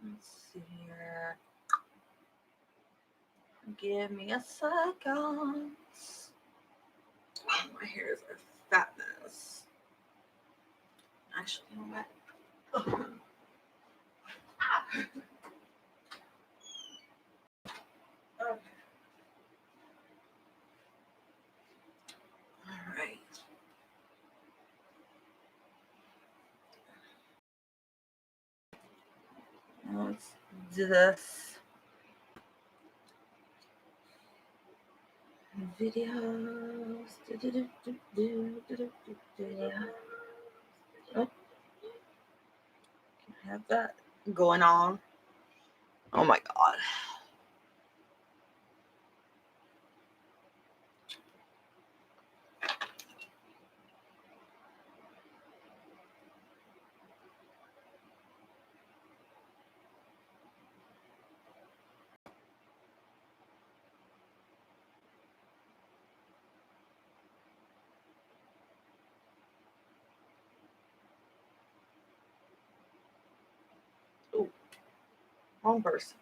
Let's see here. Give me a second. Oh, my hair is a fat mess. Actually, you know what? Okay. All right. Let's do this. Videos. Oh, can I have that going on? Oh my god. Ooh, wrong person.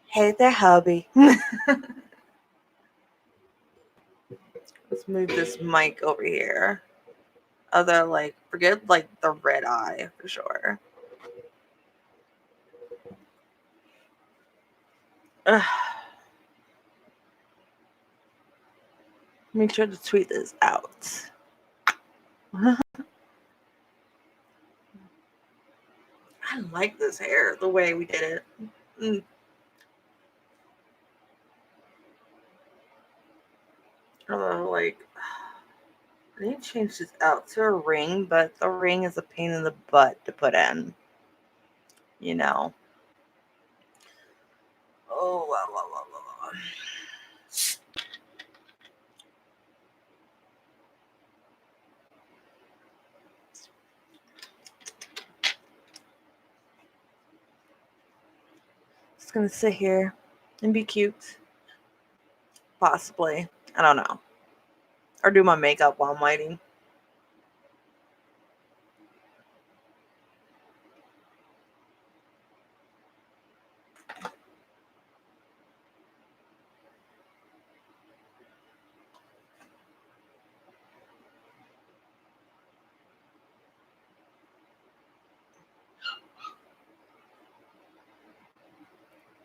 Hey there, hubby. Let's move this mic over here. Other, like, forget, like, the red eye for sure. Ugh. Make sure to tweet this out. I like this hair, the way we did it. Like, I need to change this out to a ring, but the ring is a pain in the butt to put in. You know. Oh, wow. Just gonna sit here and be cute. Possibly. I don't know. Or do my makeup while I'm waiting.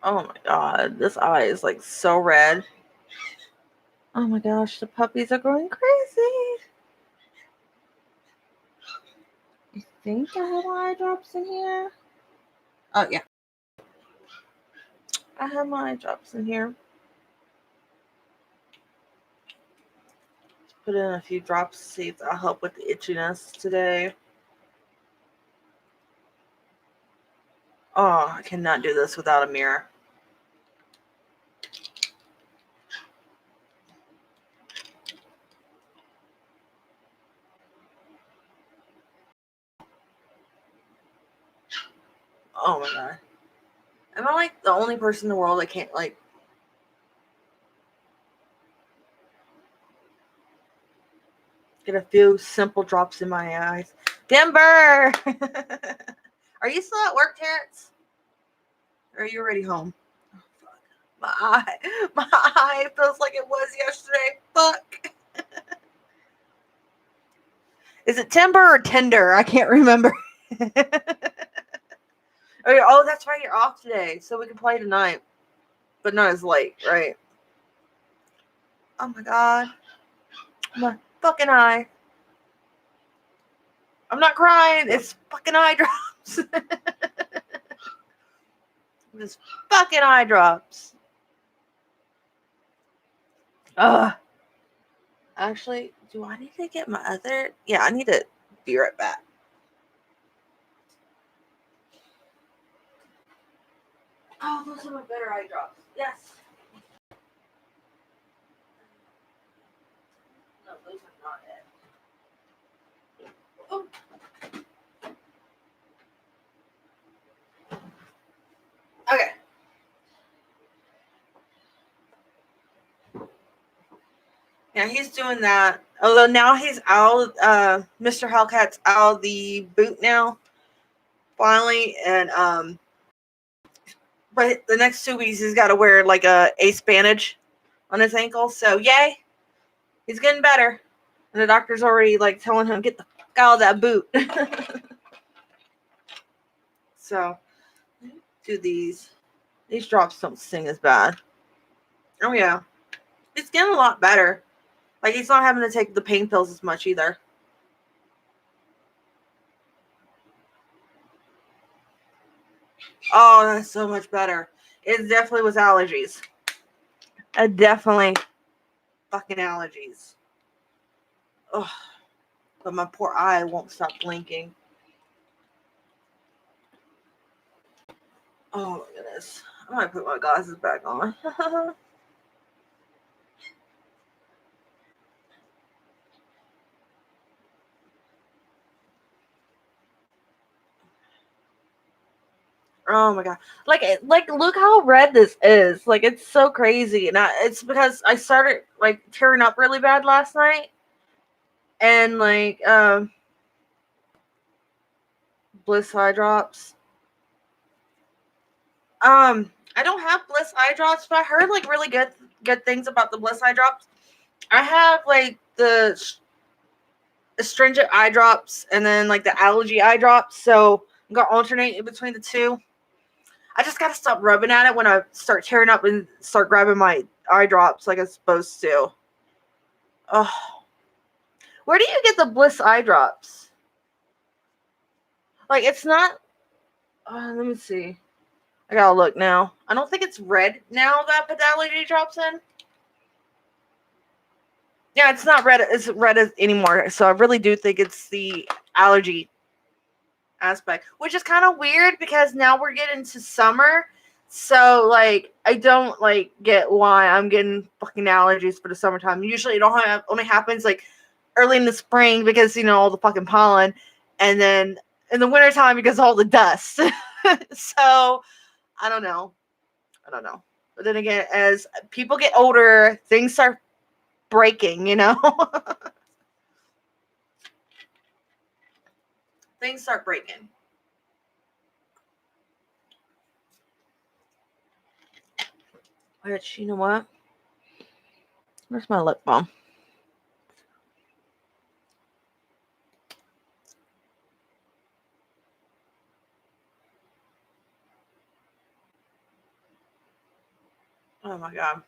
Oh my god, this eye is like so red. Oh my gosh, the puppies are going crazy. I think I have my eye drops in here. Oh yeah. I have my eye drops in here. Put in a few drops to see if that'll help with the itchiness today. Oh, I cannot do this without a mirror. Oh my god. Am I like the only person in the world that can't like get a few simple drops in my eyes? Denver! Are you still at work, Terrence? Or are you already home? Oh, fuck. My eye feels like it was yesterday. Fuck. Is it timber or tender? I can't remember. Oh, that's right. You're off today, so we can play tonight, but not as late, right? Oh my god, my fucking eye. I'm not crying. It's fucking eye drops. This fucking eye drops. Ugh. Actually, do I need to get my other? Yeah, I need to be right back. Oh, those are my better eye drops. Yes. No, those are not it. Oh. Yeah, he's doing that. Although now he's out. Mr. HellCat's out of the boot now, finally, and but the next 2 weeks he's got to wear like a ace bandage on his ankle. So yay, he's getting better, and the doctor's already like telling him get the fuck out of that boot. So do these. These drops don't sting as bad. Oh yeah, he's getting a lot better. Like he's not having to take the pain pills as much either. Oh, that's so much better. It definitely was allergies. Definitely fucking allergies. Ugh. But my poor eye won't stop blinking. Oh my goodness. I might put my glasses back on. Oh my god! Like, look how red this is. Like, it's so crazy, and it's because I started like tearing up really bad last night, and like Bliss eye drops. I don't have Bliss eye drops, but I heard like really good things about the Bliss eye drops. I have like the astringent eye drops, and then like the allergy eye drops. So I'm gonna alternate in between the two. I just gotta stop rubbing at it when I start tearing up and start grabbing my eye drops like I'm supposed to. Oh, where do you get the Bliss eye drops? Like it's not. Let me see. I gotta look now. I don't think it's red now that I put the allergy drops in. Yeah, it's not red. It's red anymore. So I really do think it's the allergy aspect, which is kind of weird because now we're getting to summer. So like I don't like get why I'm getting fucking allergies for the summertime. Usually it only happens like early in the spring because all the fucking pollen, and then in the wintertime because of all the dust. So I don't know. But then again, as people get older, things start breaking, things start breaking. Which, you know what? Where's my lip balm? Oh my god.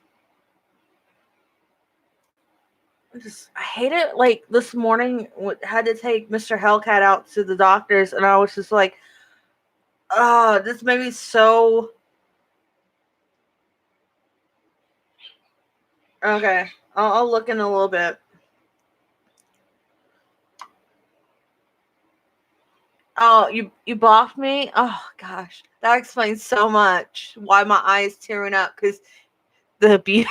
I hate it. Like this morning, had to take Mr. HellCat out to the doctors, and I was just like, oh, this made me so. Okay, I'll look in a little bit. Oh, you blocked me? Oh gosh, that explains so much why my eye is tearing up because the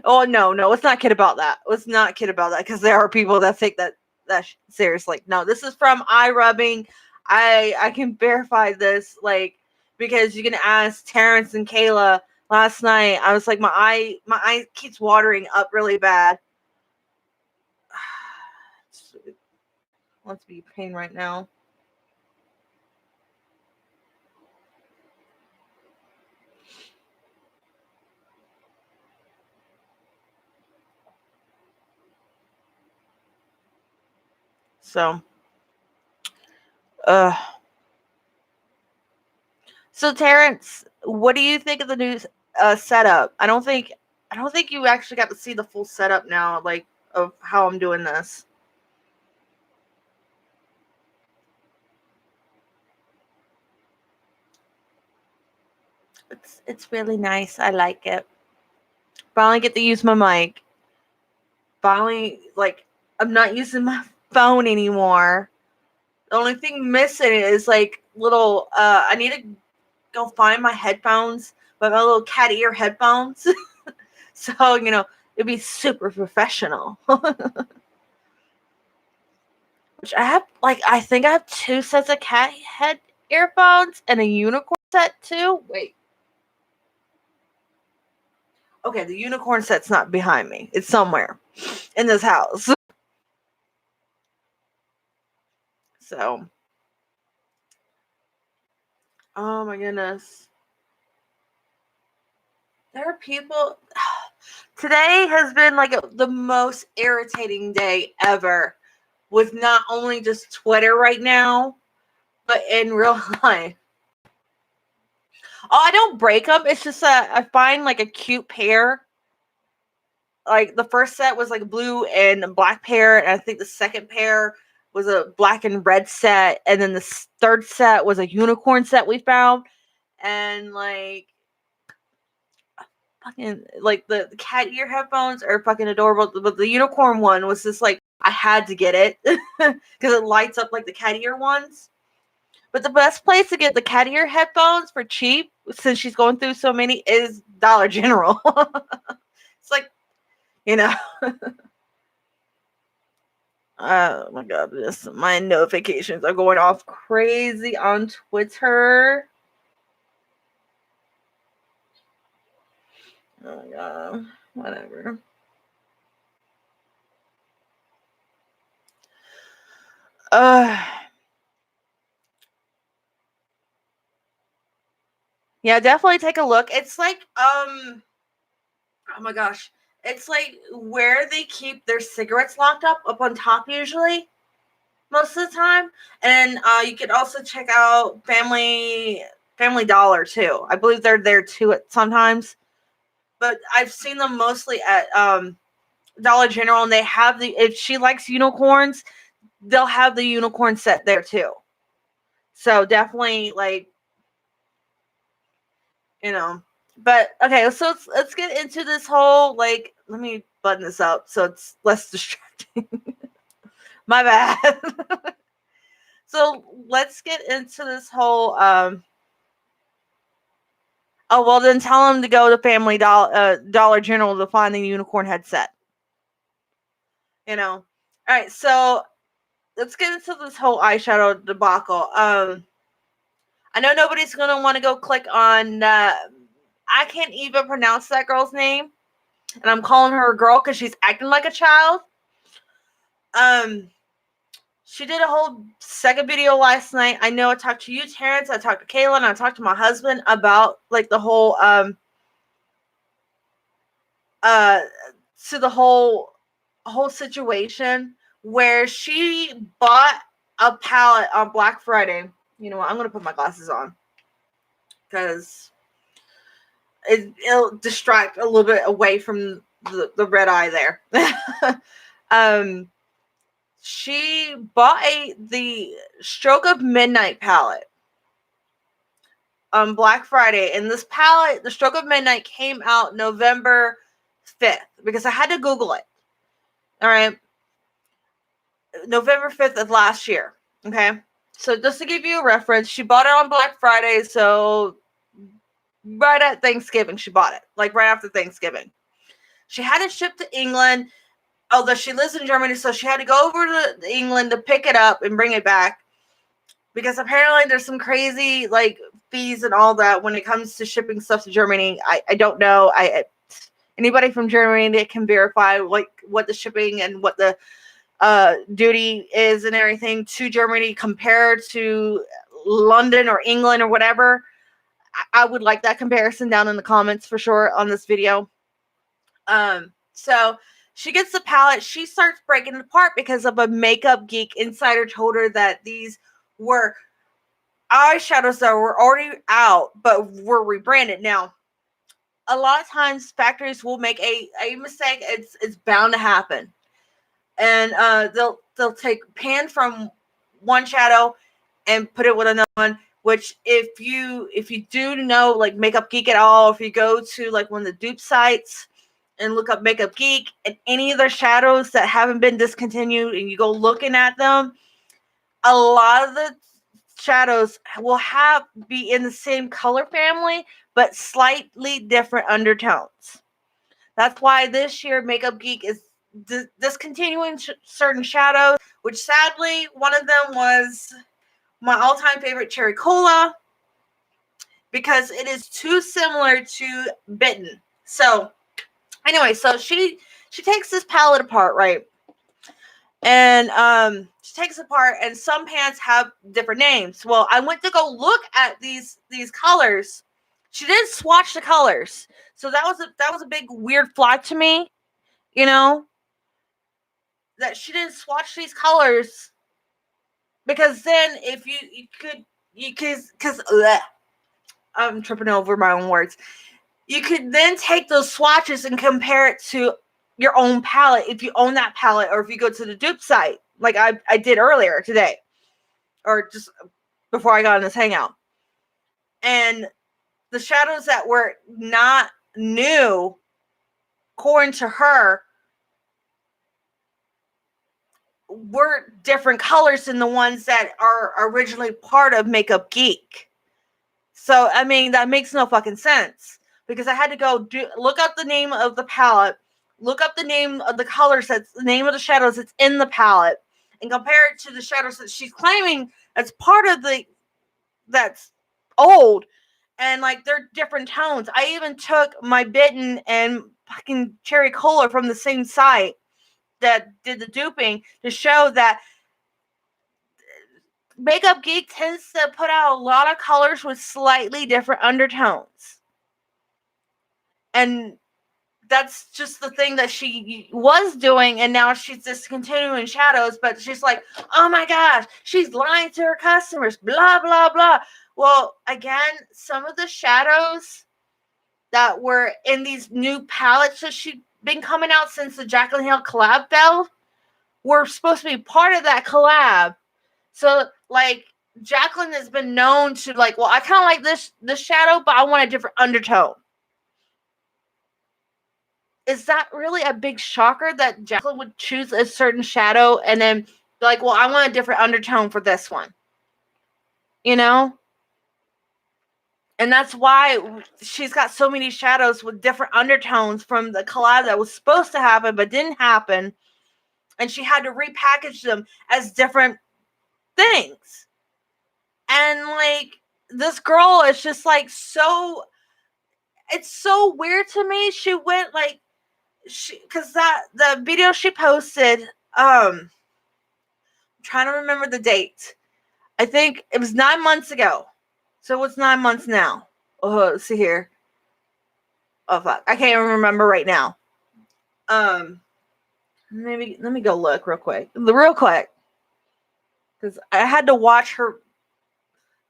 oh no, let's not kid about that. Let's not kid about that because there are people that take that seriously. No, this is from eye rubbing. I can verify this because you can ask Terrence and Kayla last night. I was like my eye keeps watering up really bad. It wants to be pain right now. So, so Terrence, what do you think of the new setup? I don't think you actually got to see the full setup now, like of how I'm doing this. It's really nice. I like it. Finally get to use my mic. Finally, like I'm not using my phone anymore. The only thing missing is like little. I need to go find my headphones, but my little cat ear headphones. So it'd be super professional. Which I have, like, I think I have 2 sets of cat head earphones and a unicorn set too. Wait. Okay, the unicorn set's not behind me. It's somewhere in this house. So, oh my goodness. There are people. Today has been like the most irritating day ever, with not only just Twitter right now, but in real life. Oh, I don't break them. It's just I find like a cute pair. Like the first set was like a blue and black pair, and I think the second pair was a black and red set, and then the third set was a unicorn set we found, and like fucking like the cat ear headphones are fucking adorable, but the unicorn one was just like I had to get it because it lights up like the cat ear ones. But the best place to get the cat ear headphones for cheap, since she's going through so many, is Dollar General. It's like, you know. Oh my god, my notifications are going off crazy on Twitter. Oh my god, whatever. Yeah, definitely take a look. It's like, oh my gosh. It's like where they keep their cigarettes locked up on top usually, most of the time. And you can also check out Family Dollar too. I believe they're there too at sometimes. But I've seen them mostly at Dollar General, and they have if she likes unicorns, they'll have the unicorn set there too. So definitely, like, you know. But okay, so let's get into this whole, like, let me button this up so it's less distracting. My bad. So let's get into this whole oh well, then tell them to go to Dollar General to find the unicorn headset. You know. All right, so let's get into this whole eyeshadow debacle. I know nobody's gonna want to go click on. I can't even pronounce that girl's name, and I'm calling her a girl because she's acting like a child. She did a whole second video last night. I know I talked to you, Terrence. I talked to Kayla, and I talked to my husband about like the whole to the whole situation where she bought a palette on Black Friday. You know what? I'm gonna put my glasses on because it'll distract a little bit away from the red eye there. She bought the Stroke of Midnight palette on Black Friday, and this palette, the Stroke of Midnight, came out November 5th because I had to Google it. All right, November 5th of last year. Okay, so just to give you a reference, she bought it on Black Friday, so right at Thanksgiving she bought it, like right after Thanksgiving. She had it shipped to England, although she lives in Germany, so she had to go over to England to pick it up and bring it back, because apparently there's some crazy like fees and all that when it comes to shipping stuff to Germany. I don't know. Anybody from Germany that can verify like what the shipping and what the duty is and everything to Germany compared to London or England or whatever. I would like that comparison down in the comments for sure on this video. So she gets the palette. She starts breaking it apart because of a Makeup Geek insider told her that these were eyeshadows that were already out but were rebranded. Now, a lot of times factories will make a mistake. It's bound to happen, and they'll take pan from one shadow and put it with another one. Which if you do know like Makeup Geek at all, if you go to like one of the dupe sites and look up Makeup Geek and any of their shadows that haven't been discontinued, and you go looking at them, a lot of the shadows will be in the same color family but slightly different undertones. That's why this year Makeup Geek is discontinuing certain shadows, which sadly one of them was my all-time favorite, Cherry Cola, because it is too similar to Bitten. So Anyway, so she takes this palette apart, right? And she takes it apart, and some pants have different names. Well, I went to go look at these colors. She didn't swatch the colors, so that was a big weird flag to me, you know, that she didn't swatch these colors, because then if you could because I'm tripping over my own words. You could then take those swatches and compare it to your own palette if you own that palette, or if you go to the dupe site like I did earlier today, or just before I got in this hangout. And the shadows that were not new, according to her, were different colors than the ones that are originally part of Makeup Geek. So, I mean, that makes no fucking sense, because I had to go look up the name of the palette, look up the name of the colors, that's the name of the shadows that's in the palette, and compare it to the shadows that she's claiming as part of that's old, and like they're different tones. I even took my Bitten and fucking Cherry Cola from the same site that did the duping to show that Makeup Geek tends to put out a lot of colors with slightly different undertones. And that's just the thing that she was doing, and now she's discontinuing shadows, but she's like, oh my gosh, she's lying to her customers, blah, blah, blah. Well, again, some of the shadows that were in these new palettes that she'd been coming out since the Jaclyn Hill collab failed were supposed to be part of that collab. So, like, Jaclyn has been known to, like, well, I kind of like this shadow, but I want a different undertone. Is that really a big shocker that Jaclyn would choose a certain shadow and then be like, well, I want a different undertone for this one? You know? And that's why she's got so many shadows with different undertones from the collab that was supposed to happen but didn't happen. And she had to repackage them as different things. And, like, this girl is just, like, so... It's so weird to me. She went, like... Because the video she posted... I'm trying to remember the date. I think it was 9 months ago. So what's 9 months now? Oh, let's see here. Oh, fuck. I can't even remember right now. Maybe let me go look real quick. Because I had to watch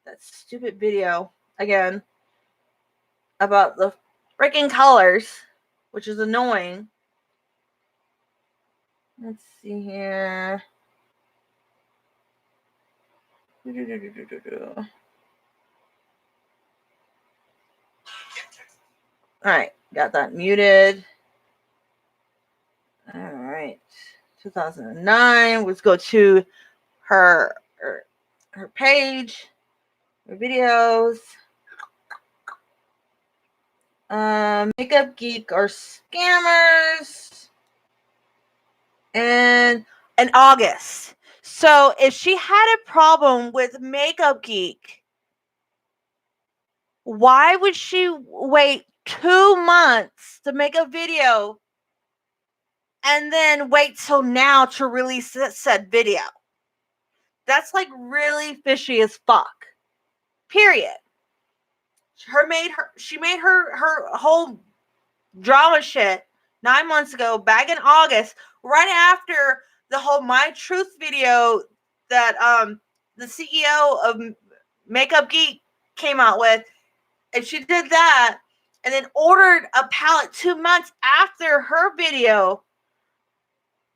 that stupid video again about the freaking colors, which is annoying. Let's see here. Alright, got that muted. Alright. 2009. Let's go to her page, her videos. Makeup Geek are scammers. And in August. So if she had a problem with Makeup Geek, why would she wait 2 months to make a video and then wait till now to release said video? That's like really fishy as fuck. Period. She made her whole drama shit 9 months ago, back in August, right after the whole My Truth video that the CEO of Makeup Geek came out with. And she did that and then ordered a palette 2 months after her video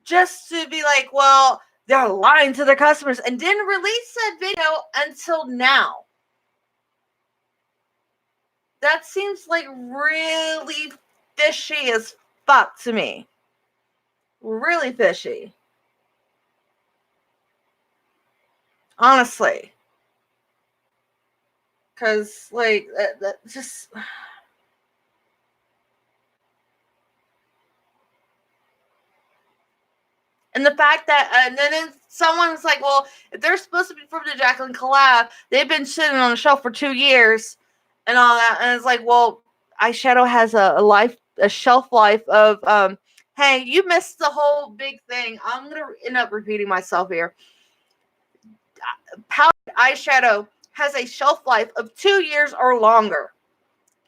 just to be like, well, they're lying to their customers, and didn't release that video until now. That seems like really fishy as fuck to me. Really fishy. Honestly. Because, like, that just... And the fact that, and then someone's like, well, if they're supposed to be from the Jaclyn collab, they've been sitting on the shelf for 2 years and all that. And it's like, well, eyeshadow has a a shelf life of hey, you missed the whole big thing. I'm gonna end up repeating myself here. Powdered eyeshadow has a shelf life of 2 years or longer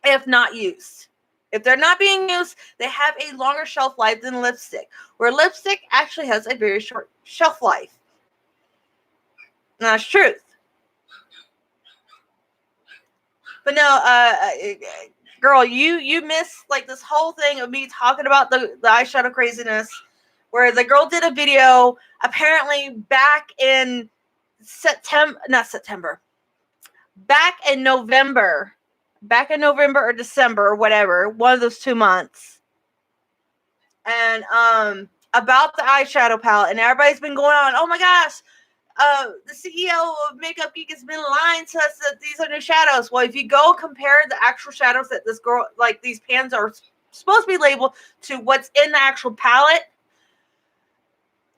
if not used. If they're not being used, they have a longer shelf life than lipstick, where lipstick actually has a very short shelf life. And that's truth. But no, girl, you missed like this whole thing of me talking about the eyeshadow craziness, where the girl did a video apparently back in back in November or December or whatever, one of those 2 months. And about the eyeshadow palette, and everybody's been going on, oh my gosh, the CEO of Makeup Geek has been lying to us that these are new shadows. Well, if you go compare the actual shadows that this girl, like these pans are supposed to be labeled to what's in the actual palette,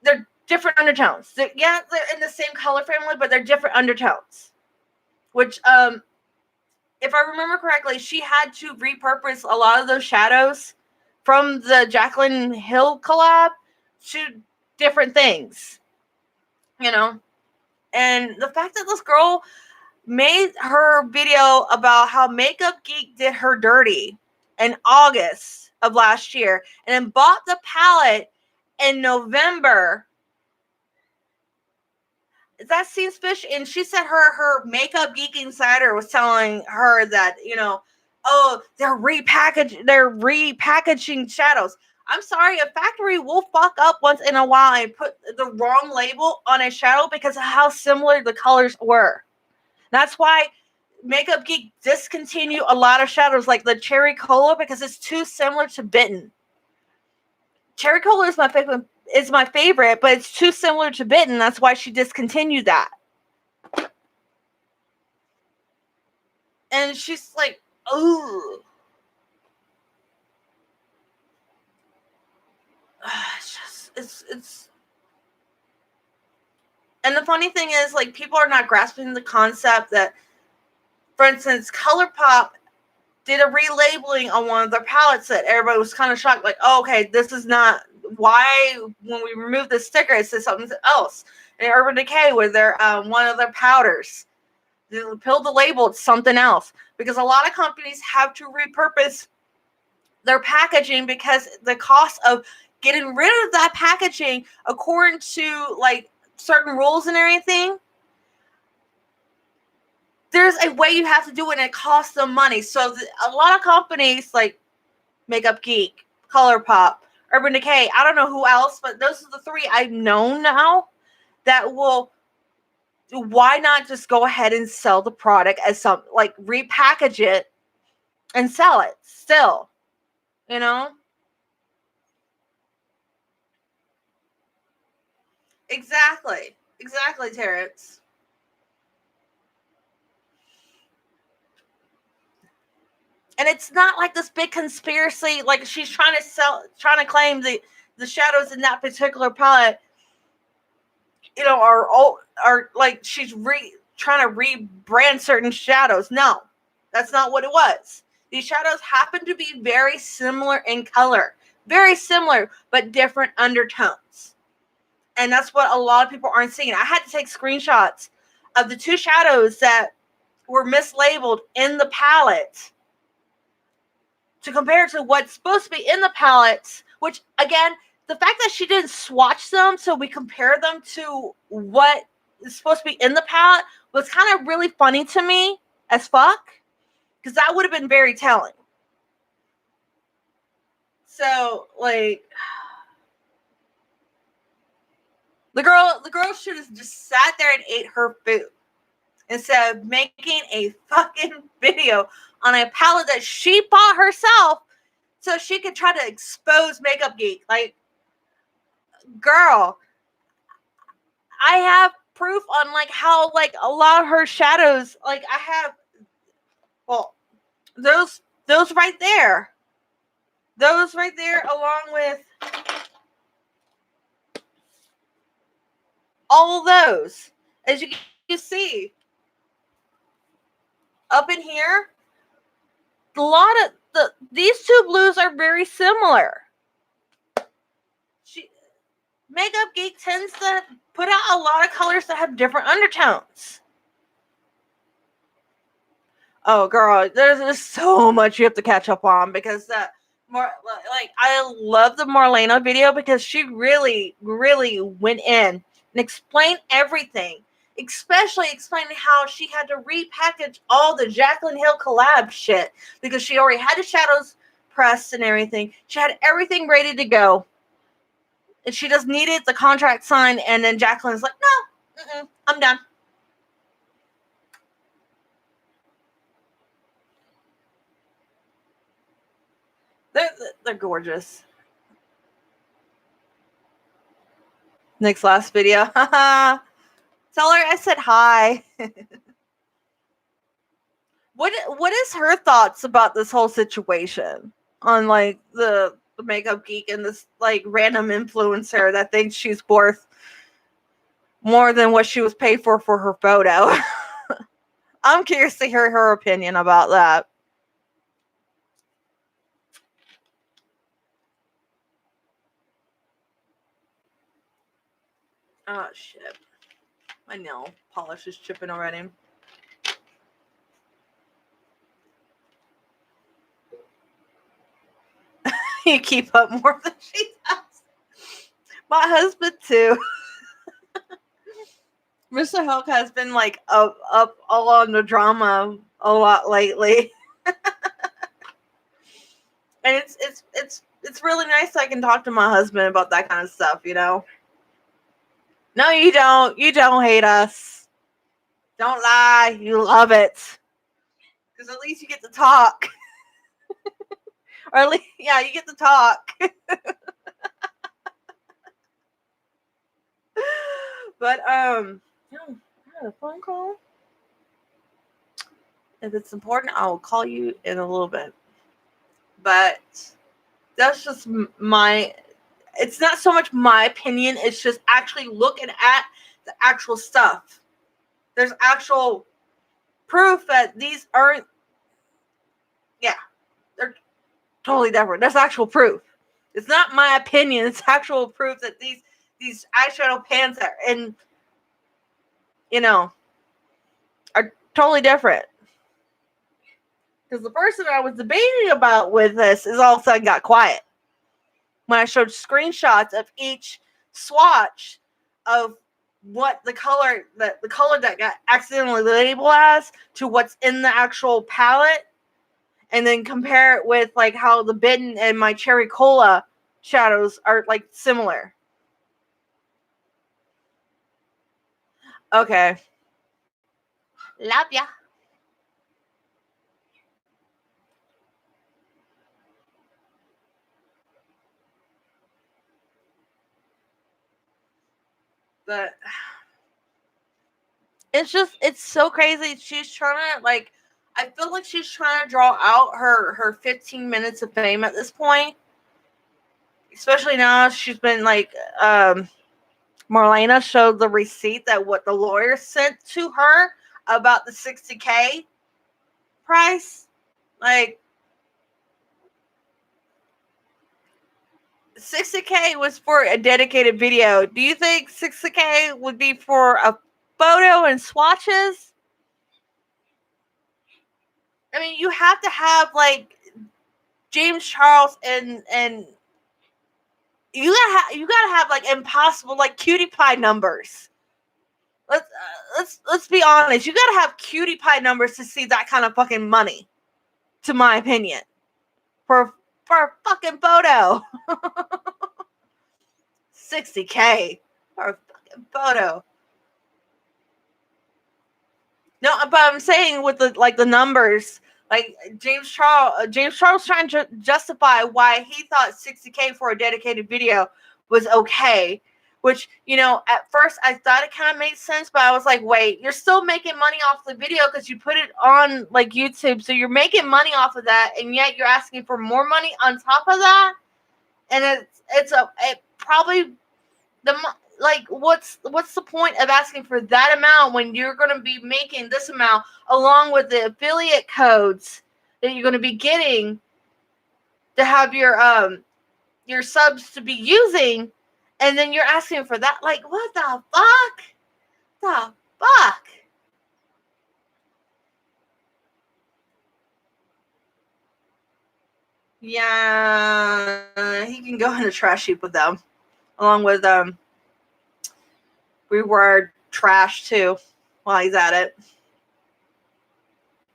they're different undertones. They're in the same color family, but they're different undertones. Which, if I remember correctly, she had to repurpose a lot of those shadows from the Jaclyn Hill collab to different things, you know. And the fact that this girl made her video about how Makeup Geek did her dirty in August of last year and then bought the palette in November, that seems fishy. And she said her Makeup Geek insider was telling her that, you know, oh, they're repackaging shadows. I'm sorry, a factory will fuck up once in a while and put the wrong label on a shadow because of how similar the colors were. That's why Makeup Geek discontinued a lot of shadows like the Cherry Cola because it's too similar to Bitten. Cherry Cola is my favorite, but it's too similar to Bitten. That's why she discontinued that. And she's like, ooh. It's and the funny thing is, like, people are not grasping the concept that, for instance, ColourPop did a relabeling on one of their palettes that everybody was kind of shocked, like, oh, okay, this is not why when we remove the sticker it says something else. And Urban Decay with their one of their powders, they peeled the label, it's something else, because a lot of companies have to repurpose their packaging because the cost of getting rid of that packaging according to like certain rules and everything, there's a way you have to do it and it costs them money. So a lot of companies like Makeup Geek, ColourPop, Urban Decay, I don't know who else, but those are the 3 I've known now that will, why not just go ahead and sell the product as some, like, repackage it and sell it still, you know? Exactly, Terrence. And it's not like this big conspiracy, like she's trying to claim the shadows in that particular palette, you know, are like she's trying to rebrand certain shadows. No, that's not what it was. These shadows happen to be very similar in color, very similar, but different undertones. And that's what a lot of people aren't seeing. I had to take screenshots of the 2 shadows that were mislabeled in the palette to compare to what's supposed to be in the palettes, which, again, the fact that she didn't swatch them so we compare them to what is supposed to be in the palette was kind of really funny to me as fuck, because that would have been very telling. So, like, the girl should have just sat there and ate her food instead of making a fucking video on a palette that she bought herself so she could try to expose Makeup Geek. Like, girl, I have proof on, like, how, like, a lot of her shadows, like, I have, well, those right there. Those right there, along with all of those. As you can see, up in here, a lot of these two blues are very similar. Makeup Geek tends to put out a lot of colors that have different undertones. Oh, girl, there's so much you have to catch up on because I love the Marlena video because she really, really went in and explained everything, especially explaining how she had to repackage all the Jaclyn Hill collab shit because she already had the shadows pressed and everything. She had everything ready to go. And she just needed the contract signed, and then Jaclyn's like, no, I'm done. They're gorgeous. Nick's last video. Tell her I said hi. What is her thoughts about this whole situation on like the Makeup Geek and this like random influencer that thinks she's worth more than what she was paid for her photo? I'm curious to hear her opinion about that. Oh, shit. My nail polish is chipping already. You keep up more than she does. My husband, too. Mr. Hellcat has been, like, up all on the drama a lot lately. And it's really nice I can talk to my husband about that kind of stuff, you know? No, you don't. You don't hate us. Don't lie. You love it. Because at least you get to talk. Or at least, yeah, you get to talk. But, I had a phone call. If it's important, I will call you in a little bit. But that's just it's not so much my opinion, it's just actually looking at the actual stuff. There's actual proof that these aren't, they're totally different. There's actual proof. It's not my opinion, it's actual proof that these eyeshadow pans are are totally different. Because the person I was debating about with this is all of a sudden got quiet. When I showed screenshots of each swatch of what the color that got accidentally labeled as to what's in the actual palette, and then compare it with like how the Bitten and my Cherry Cola shadows are like similar. Okay. Love ya. But it's so crazy. She's trying to I feel like she's trying to draw out her 15 minutes of fame at this point. Especially now she's been Marlena showed the receipt that what the lawyer sent to her about the $60K price. Like, $60K was for a dedicated video. Do you think $60K would be for a photo and swatches? I mean, you have to have James Charles and you gotta have impossible cutie pie numbers. Let's be honest. You gotta have cutie pie numbers to see that kind of fucking money, to my opinion, for a fucking photo. $60K for a fucking photo. No, but I'm saying with the numbers, James Charles trying to justify why he thought $60K for a dedicated video was okay. Which, at first I thought it kind of made sense, but I was like, wait, you're still making money off the video because you put it on YouTube, so you're making money off of that, and yet you're asking for more money on top of that, and what's the point of asking for that amount when you're going to be making this amount along with the affiliate codes that you're going to be getting to have your subs to be using, and then you're asking for that. Like, what the fuck? The fuck? Yeah, he can go in a trash heap with them, along with reward trash too, while he's at it.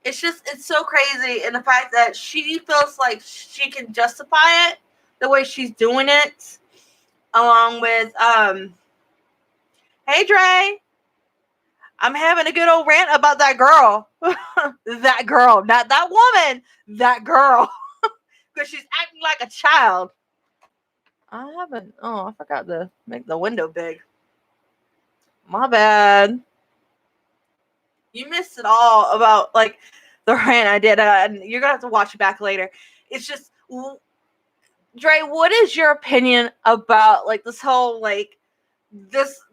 It's so crazy, and the fact that she feels like she can justify it the way she's doing it, along with hey Dre, I'm having a good old rant about that girl. That girl, not that woman, that girl. Because she's acting like a child. I haven't. Oh, I forgot to make the window big. My bad. You missed it all about like the rant I did. And you're gonna have to watch it back later. It's just, Dre, what is your opinion about like this whole like this?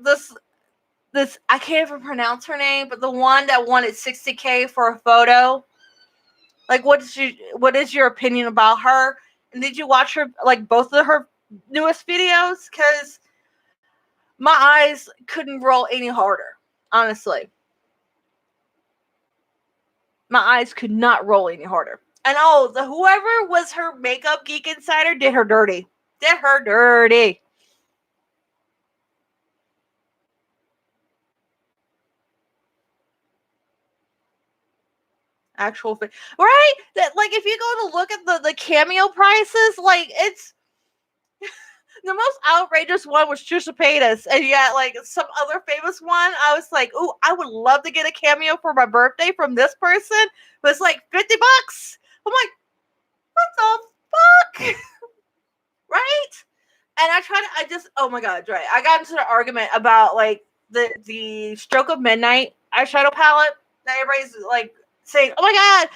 I can't even pronounce her name, but the one that wanted $60K for a photo. Like, what is your opinion about her? And did you watch her, like, both of her newest videos? Because my eyes couldn't roll any harder, honestly. My eyes could not roll any harder. And whoever was her makeup geek insider did her dirty. Did her dirty. Actual right? That, like, if you go to look at the cameo prices, like, it's the most outrageous one was Trisha Paytas, and yet, like, some other famous one, I was like, ooh, I would love to get a cameo for my birthday from this person, but it's like $50. I'm like, what the fuck? Right? And oh my god, right. I got into an argument about, like, the Stroke of Midnight eyeshadow palette that everybody's, like, saying, oh my god,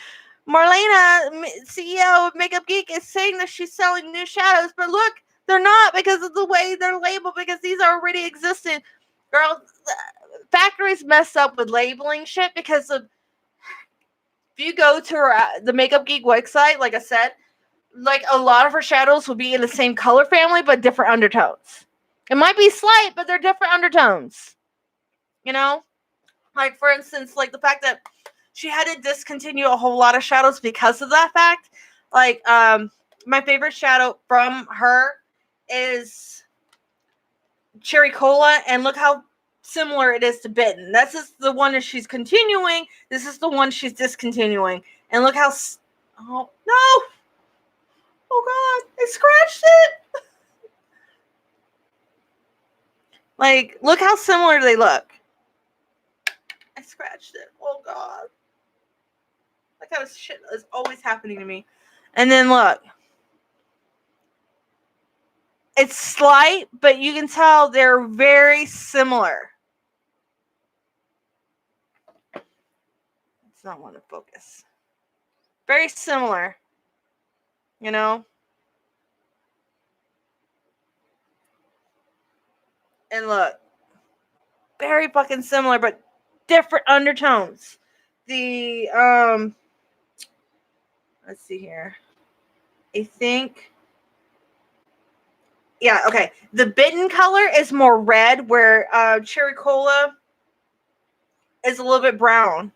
Marlena, CEO of Makeup Geek, is saying that she's selling new shadows, but look, they're not, because of the way they're labeled, because these are already existing. Girl, factories mess up with labeling shit because of, if you go to the Makeup Geek website, like I said, like, a lot of her shadows will be in the same color family, but different undertones. It might be slight, but they're different undertones. You know? Like, for instance, like, the fact that she had to discontinue a whole lot of shadows because of that fact. Like, my favorite shadow from her is Cherry Cola, and look how similar it is to Bitten. This is the one that she's continuing. This is the one she's discontinuing. And look how... oh, no! Oh, God. I scratched it! Like, look how similar they look. I scratched it. Oh, God. Like, how shit is always happening to me. And then look. It's slight, but you can tell they're very similar. It's not want to focus. Very similar. You know? And look. Very fucking similar, but different undertones. Let's see here. I think... yeah, okay. The Bitten color is more red, where Cherry Cola is a little bit brown,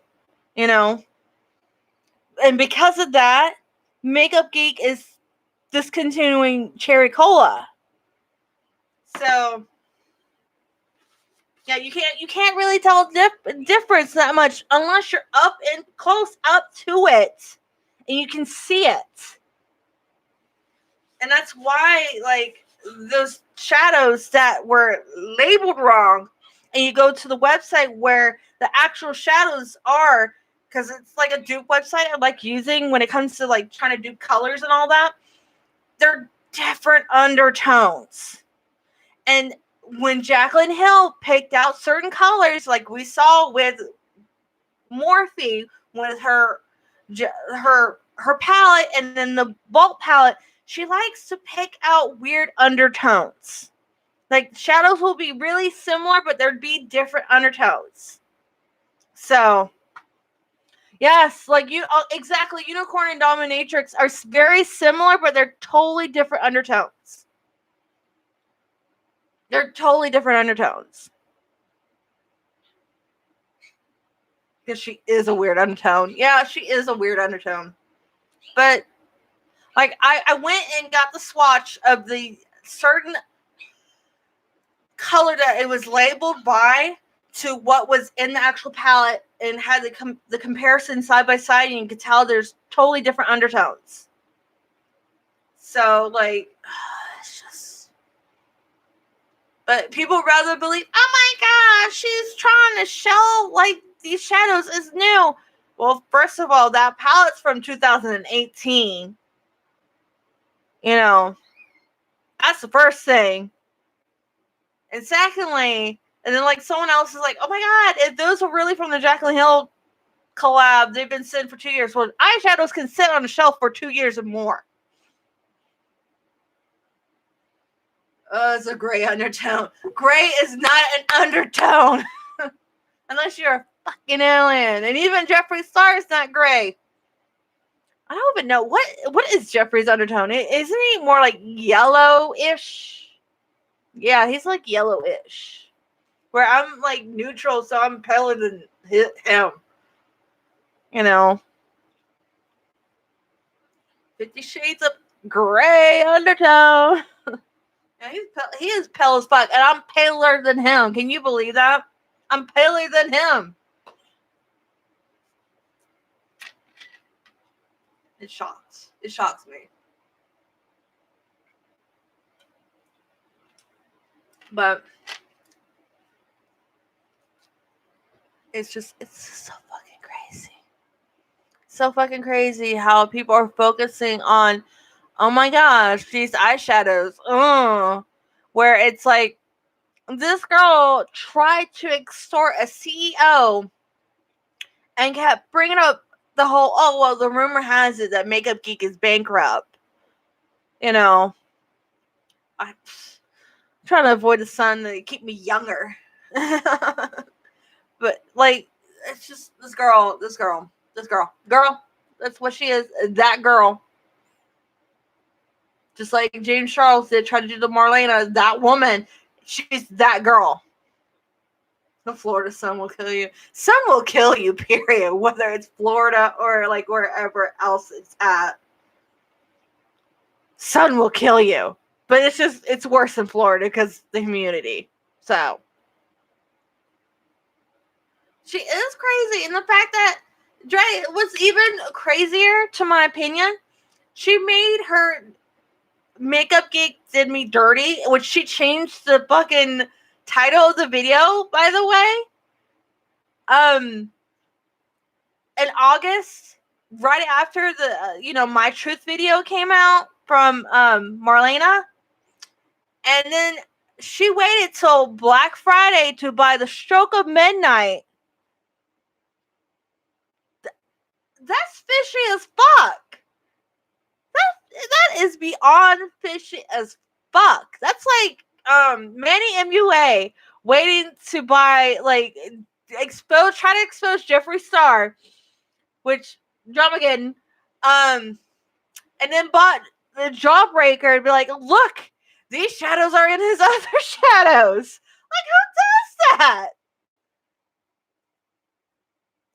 you know? And because of that, Makeup Geek is discontinuing Cherry Cola. So, yeah, you can't really tell difference that much unless you're up and close up to it and you can see it. And that's why, like, those shadows that were labeled wrong, and you go to the website where the actual shadows are, because it's like a dupe website I like using when it comes to, like, trying to do colors and all that, they're different undertones. And when Jaclyn Hill picked out certain colors, like we saw with Morphe, with her palette, and then the Vault palette, she likes to pick out weird undertones. Like, shadows will be really similar, but there'd be different undertones. So, Yes, like exactly. Unicorn and Dominatrix are very similar, but they're totally different undertones. They're totally different undertones. Because she is a weird undertone. Yeah, she is a weird undertone. But like I went and got the swatch of the certain color that it was labeled by to what was in the actual palette and had the comparison side by side, and you could tell there's totally different undertones. So like it's just, but people rather believe, oh my gosh, she's trying to show like these shadows is new. Well, first of all, that palette's from 2018. You know, that's the first thing. And secondly, and then like someone else is like, oh my god, if those were really from the Jaclyn Hill collab, they've been sitting for 2 years. Well, eyeshadows can sit on a shelf for 2 years or more. It's a gray undertone. Gray is not an undertone. Unless you're a fucking alien. And even Jeffree Star is not gray. I don't even know. What is Jeffree's undertone? Isn't he more like yellow-ish? Yeah, he's like yellow-ish. Where I'm like neutral, so I'm paler than him. You know. 50 Shades of Gray undertone. Yeah, he is pale as fuck, and I'm paler than him. Can you believe that? I'm paler than him. It shocks. It shocks me. But it's so fucking crazy. So fucking crazy how people are focusing on, oh my gosh, these eyeshadows. Where it's like, this girl tried to extort a CEO and kept bringing up the whole, oh, well, the rumor has it that Makeup Geek is bankrupt. You know, I'm trying to avoid the sun to keep me younger. But, like, it's just this girl. That's what she is. That girl. Just like James Charles did, try to do the Marlena. That woman. She's that girl. The Florida sun will kill you. Sun will kill you, period. Whether it's Florida or, like, wherever else it's at. Sun will kill you. But it's worse in Florida because the humidity. So. She is crazy. And the fact that Dre was even crazier, to my opinion, she made her Makeup Geek Did Me Dirty, which she changed the fucking title of the video, by the way. In August, right after the, My Truth video came out from Marlena. And then she waited till Black Friday to buy The Stroke of Midnight. That's fishy as fuck. That is beyond fishy as fuck. That's like Manny MUA waiting to buy, like, try to expose Jeffree Star, which Dramageddon, and then bought the Jawbreaker and be like, look, these shadows are in his other shadows. Like, who does that?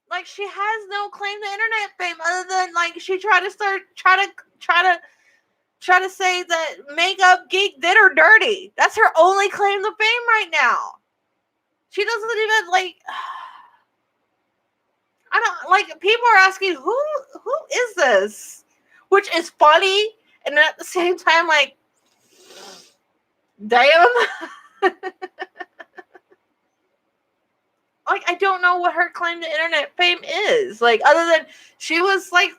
Like, she has no claim to internet fame other than, like, she tried to try to say that Makeup Geek did her dirty. That's her only claim to fame right now. She doesn't even, like, I don't, like, people are asking, who is this? Which is funny, and at the same time, like, damn. Like, I don't know what her claim to internet fame is. Like, other than she was, like,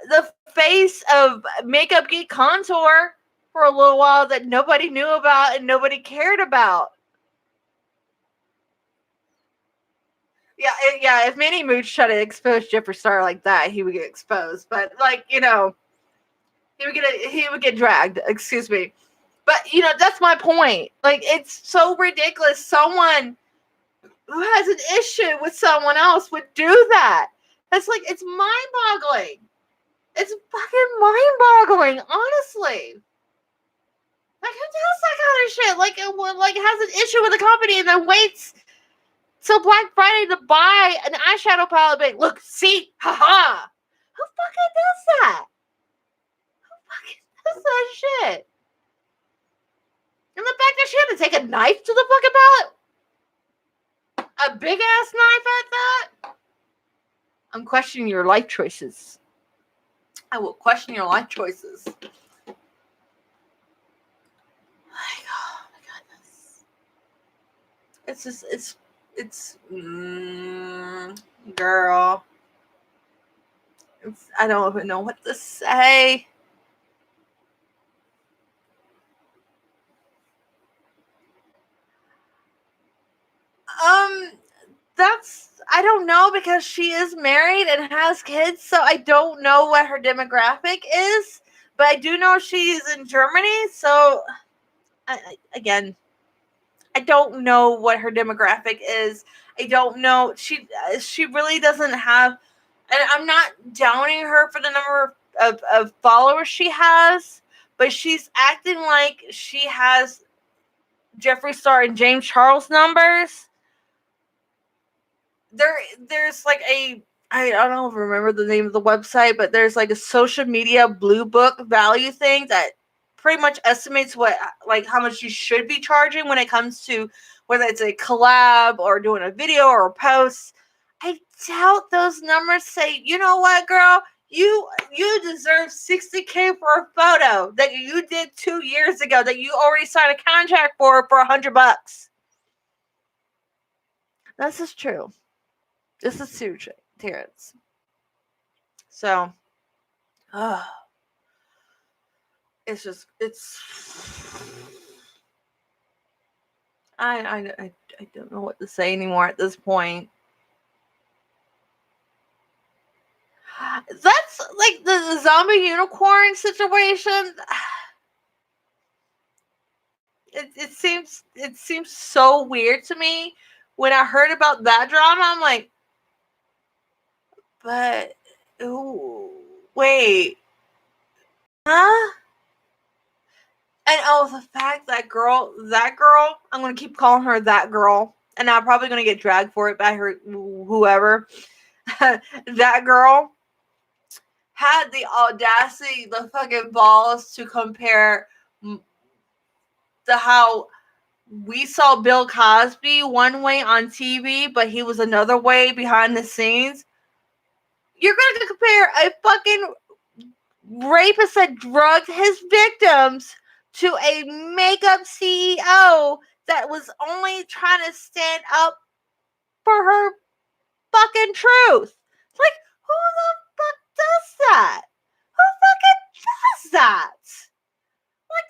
the face of Makeup Geek Contour for a little while that nobody knew about and nobody cared about. Yeah, if Manny Mooch tried to expose Jeffree Star like that, he would get exposed. But, like, he would get dragged. Excuse me. But, that's my point. Like, it's so ridiculous. Someone who has an issue with someone else would do that. It's like, it's mind-boggling. It's fucking mind-boggling, honestly. Like, who does that kind of shit? Like has an issue with the company and then waits till Black Friday to buy an eyeshadow palette. Like, look, see, haha. Who fucking does that? Who fucking does that shit? And the fact that she had to take a knife to the fucking palette, a big ass knife at that. I'm questioning your life choices. I will question your life choices. Like, oh my goodness. It's just, girl. I don't even know what to say. I don't know, because she is married and has kids, so I don't know what her demographic is, but I do know she's in Germany, so again, I don't know what her demographic is. I don't know. She really doesn't have, and I'm not downing her for the number of followers she has, but she's acting like she has Jeffree Star and James Charles numbers. There's like I don't remember the name of the website, but there's like a social media blue book value thing that pretty much estimates what, like, how much you should be charging when it comes to whether it's a collab or doing a video or a post. I doubt those numbers say, you know what, girl, you deserve $60K for a photo that you did 2 years ago that you already signed a contract for $100. This is true. This is true, Terrence. So, it's just, I don't know what to say anymore at this point. That's like the zombie unicorn situation. It seems so weird to me when I heard about that drama. I'm like, but ooh, wait, huh? And the fact that girl, I'm gonna keep calling her that girl, and I'm probably gonna get dragged for it by her whoever. That girl had the audacity, the fucking balls to compare how we saw Bill Cosby one way on TV, but he was another way behind the scenes. You're gonna compare a fucking rapist that drugged his victims to a makeup CEO that was only trying to stand up for her fucking truth. Like, who the fuck does that? Who fucking does that? Like,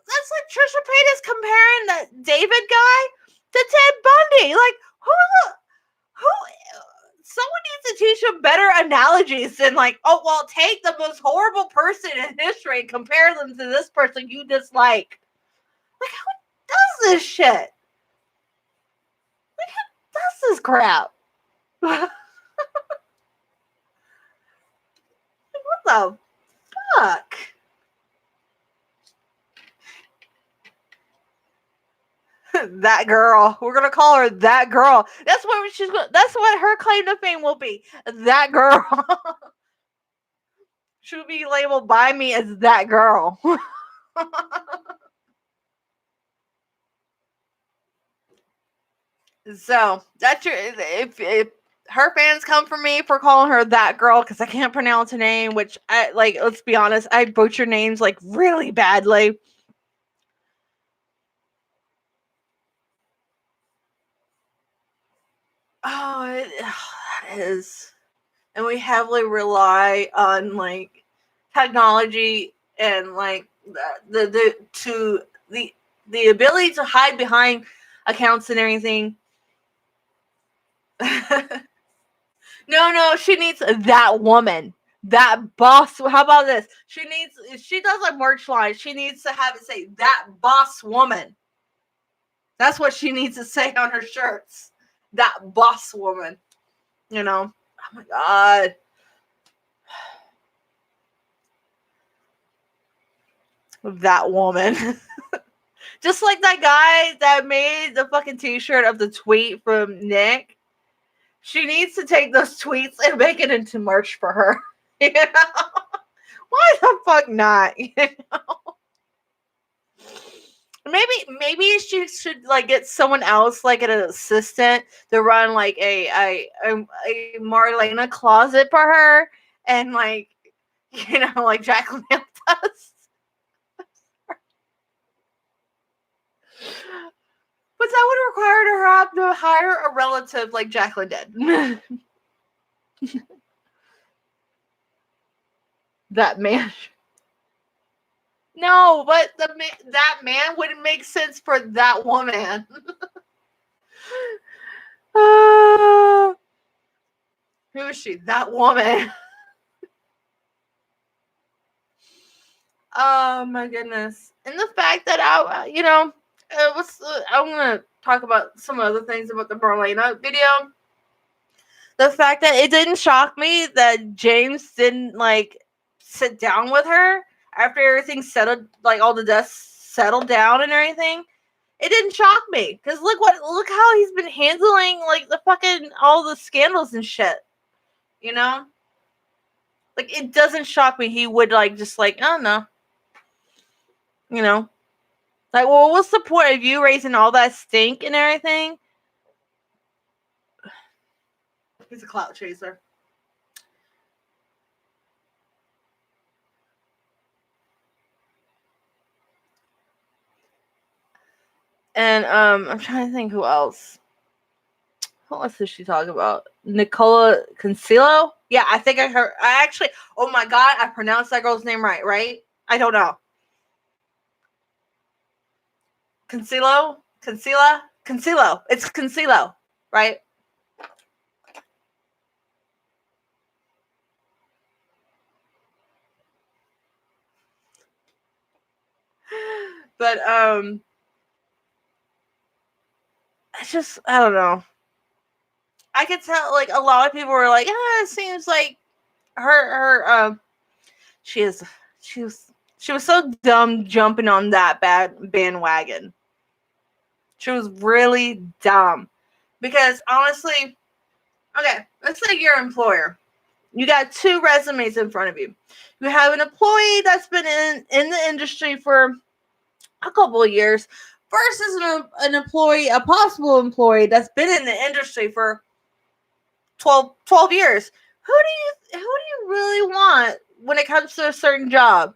that's like Trisha Paytas comparing that David guy to Ted Bundy. Like, someone needs to teach them better analogies than like, oh, well, take the most horrible person in history and compare them to this person you dislike. Like, who does this shit? Like, who does this crap? What the fuck? That girl. We're gonna call her that girl. That's what her claim to fame will be. That girl. She'll be labeled by me as that girl. So that's your, if her fans come for me for calling her that girl because I can't pronounce her name, which I like. Let's be honest, I butcher names like really badly. Oh, it is, and we heavily rely on like technology and like the ability to hide behind accounts and everything. No, she needs that woman. That boss. How about this? If she does a merch line, she needs to have it say that boss woman. That's what she needs to say on her shirts. That boss woman. You know? Oh my god. That woman. Just like that guy that made the fucking t-shirt of the tweet from Nick. She needs to take those tweets and make it into merch for her. You know? Why the fuck not? You know? Maybe she should like get someone else, like an assistant, to run like a Marlena closet for her, and like, you know, like Jacqueline does. But that would require her to hire a relative like Jacqueline did. That man. No, but that man wouldn't make sense for that woman. Who is she? That woman. Oh my goodness. And the fact that I'm gonna talk about some other things about the Marlena video. The fact that it didn't shock me that James didn't like sit down with her after everything settled, like all the dust settled down and everything. It didn't shock me because look how he's been handling like the fucking all the scandals and shit. You know, like it doesn't shock me. He would like just like, oh no, you know, like, well, what's the point of you raising all that stink and everything? He's a clout chaser. And I'm trying to think who else. Who else did she talk about? Nicola Concealo? Yeah, I think I heard. I actually, oh my god, I pronounced that girl's name right? I don't know. Concealo? Concealo. It's Concealo, right? But it's just, I don't know. I could tell like a lot of people were like, it seems like her she was so dumb jumping on that bad bandwagon. She was really dumb. Because honestly, okay, let's say you're an employer. You got two resumes in front of you. You have an employee that's been in the industry for a couple of years versus an employee, a possible employee that's been in the industry for 12 years. Who do you really want when it comes to a certain job?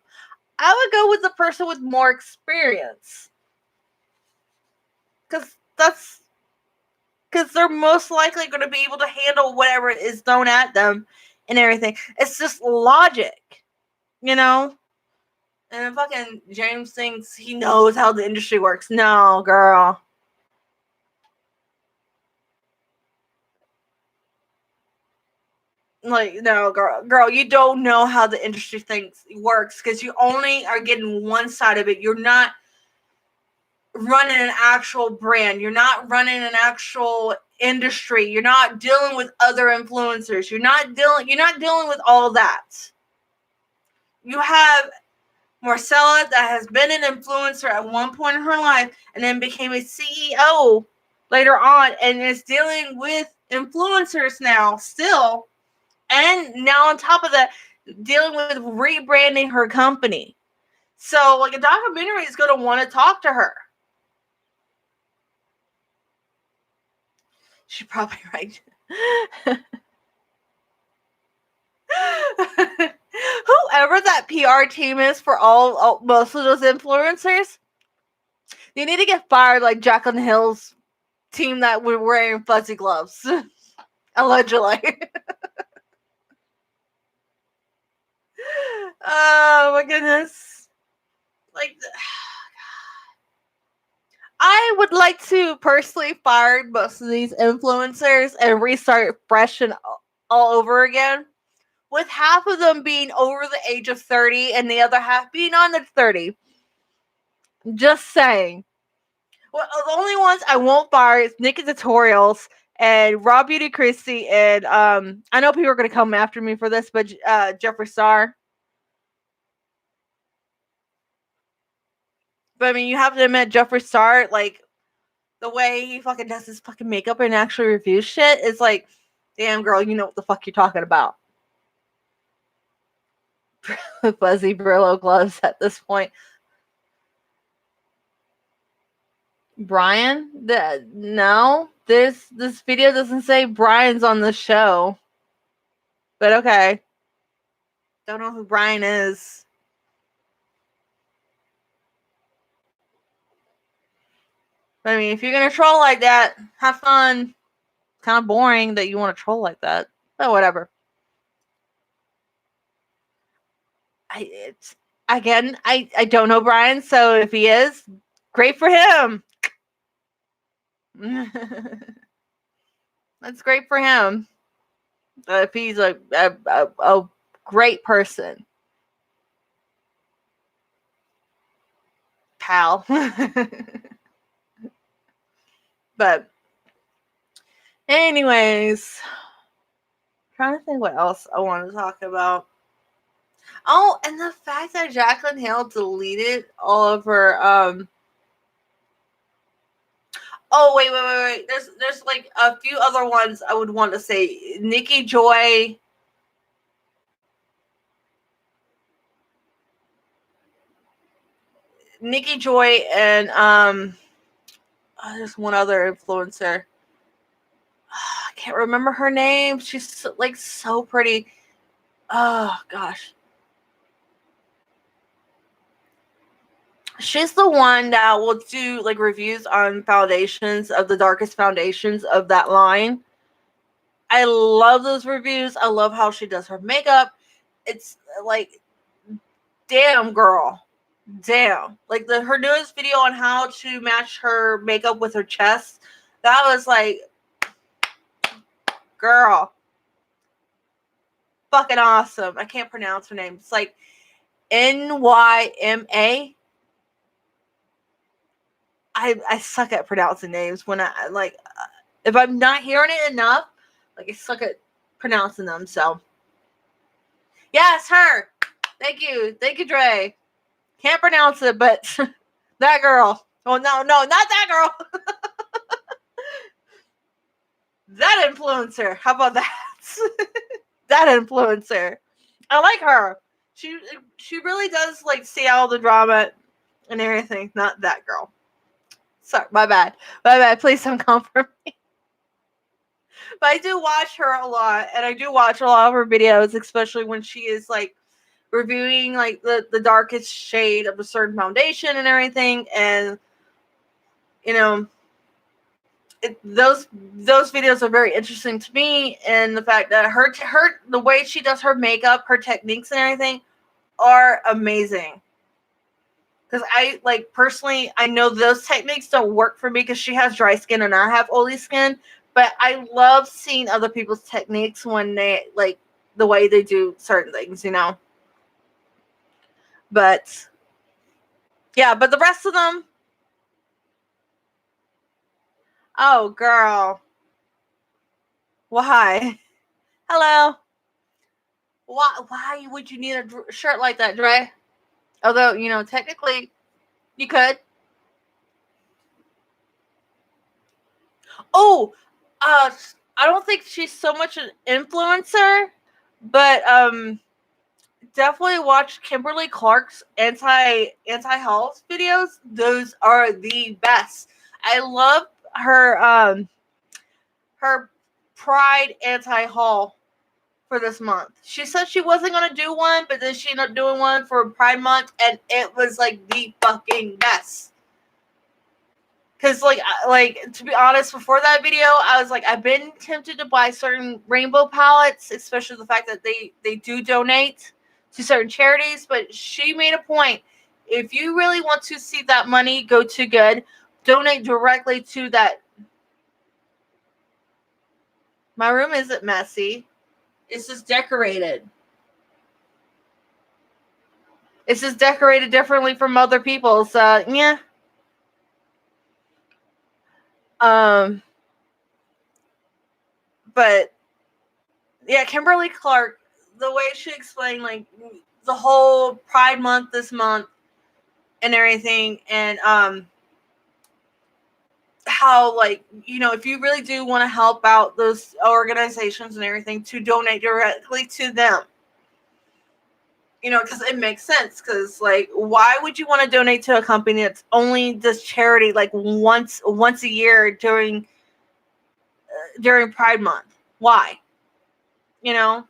I would go with the person with more experience. Because they're most likely going to be able to handle whatever is thrown at them and everything. It's just logic, you know? And fucking James thinks he knows how the industry works. No, girl. Like, no, girl, you don't know how the industry works because you only are getting one side of it. You're not running an actual brand. You're not running an actual industry. You're not dealing with other influencers. You're not dealing with all that. You have Marcella that has been an influencer at one point in her life and then became a CEO later on and is dealing with influencers now still. And now on top of that, dealing with rebranding her company. So like a documentary is going to want to talk to her. She's probably right. Whoever that PR team is for most of those influencers, they need to get fired like Jacqueline Hill's team that were wearing fuzzy gloves. Allegedly. Oh my goodness. Like, I would like to personally fire most of these influencers and restart fresh and all over again, with half of them being over the age of 30 and the other half being under 30. Just saying. Well, the only ones I won't fire is Nikki Tutorials and Raw Beauty Christie, and I know people are gonna come after me for this, but Jeffree Star. But I mean, you have to admit, Jeffree Star, like the way he fucking does his fucking makeup and actually reviews shit is like, damn girl, you know what the fuck you're talking about. Fuzzy Brillo gloves at this point. Brian? No, this video doesn't say Brian's on the show. But okay. Don't know who Brian is. I mean, if you're gonna troll like that, have fun. It's kind of boring that you want to troll like that. But whatever. I don't know Brian, so if he is, great for him. That's great for him. If he's a great person. Pal. But anyways, trying to think what else I want to talk about. Oh, and the fact that Jaclyn Hill deleted all of her oh wait. There's like a few other ones I would want to say. Nikki Joy. Nikki Joy and there's one other influencer. I can't remember her name. She's like so pretty. Oh gosh. She's the one that will do like reviews on foundations, of the darkest foundations of that line. I love those reviews. I love how she does her makeup. It's like, damn girl. Damn. Like her newest video on how to match her makeup with her chest. That was like, girl. Fucking awesome. I can't pronounce her name. It's like Nyma. I suck at pronouncing names when I like, if I'm not hearing it enough, like I suck at pronouncing them. So yes, her. Thank you, Dre. Can't pronounce it, but that girl. Oh no, not that girl. That influencer. How about that? That influencer. I like her. She really does like see all the drama and everything. Not that girl. Sorry, my bad. Please don't come for me. But I do watch her a lot, and I do watch a lot of her videos, especially when she is like reviewing like the darkest shade of a certain foundation and everything. And you know, those videos are very interesting to me, and the fact that her the way she does her makeup, her techniques and everything are amazing. Because I like personally, I know those techniques don't work for me because she has dry skin and I have oily skin. But I love seeing other people's techniques when they like the way they do certain things, you know. But yeah, but the rest of them, oh girl, why? Hello. Why would you need a shirt like that, Dre? Although, you know, technically, you could. Oh, I don't think she's so much an influencer, but definitely watch Kimberly Clark's anti-health videos. Those are the best. I love her her Pride anti-haul for this month. She said she wasn't gonna do one, but then she ended up doing one for Pride Month, and it was like the fucking best. Cause like to be honest, before that video, I was like, I've been tempted to buy certain rainbow palettes, especially the fact that they do donate to certain charities. But she made a point: if you really want to see that money go to good, donate directly to that. My room isn't messy. It's just decorated. It's just decorated differently from other people's. Yeah. But yeah, Kimberly Clark, the way she explained like the whole Pride Month this month and everything, and how, like, you know, if you really do want to help out those organizations and everything, to donate directly to them. You know, because it makes sense. Because, like, why would you want to donate to a company that's only does charity like once a year during Pride Month? Why? You know.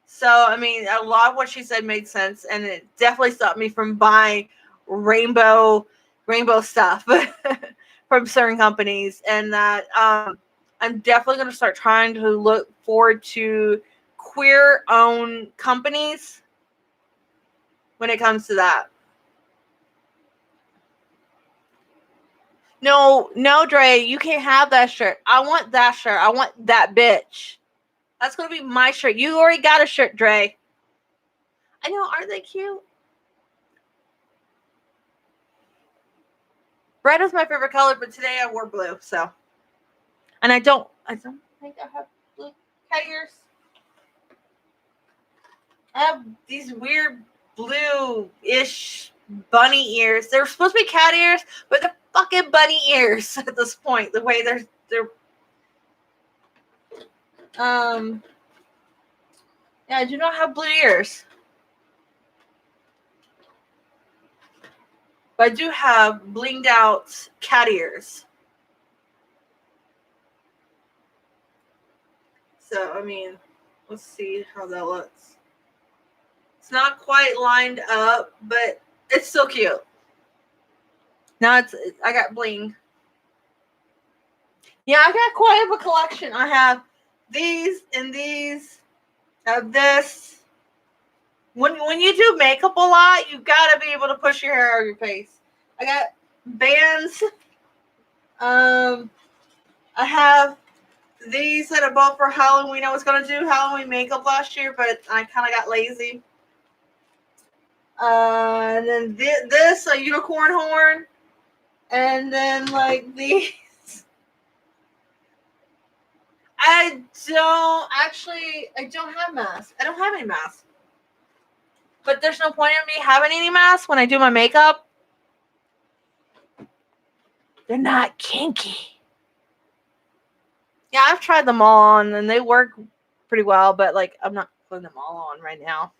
So I mean, a lot of what she said made sense, and it definitely stopped me from buying rainbow stuff from certain companies. And that I'm definitely going to start trying to look forward to queer-owned companies when it comes to that. No, Dre, you can't have that shirt. I want that shirt. I want that bitch. That's going to be my shirt. You already got a shirt, Dre. I know, aren't they cute? Red is my favorite color, but today I wore blue, so. And I don't think I have blue cat ears. I have these weird blue-ish bunny ears. They're supposed to be cat ears, but they're fucking bunny ears at this point. The way they're yeah, I do not have blue ears. But I do have blinged out cat ears. So, I mean, let's see how that looks. It's not quite lined up, but it's still cute. Now I got bling. Yeah, I got quite a collection. I have these and these. I have this. When you do makeup a lot, you gotta be able to push your hair out of your face. I got bands. I have these that I bought for Halloween. I was gonna do Halloween makeup last year, but I kind of got lazy. And then this, a unicorn horn, and then like these. I don't have masks. I don't have any masks. But there's no point in me having any masks when I do my makeup. They're not kinky. Yeah, I've tried them all on and they work pretty well, but like I'm not putting them all on right now.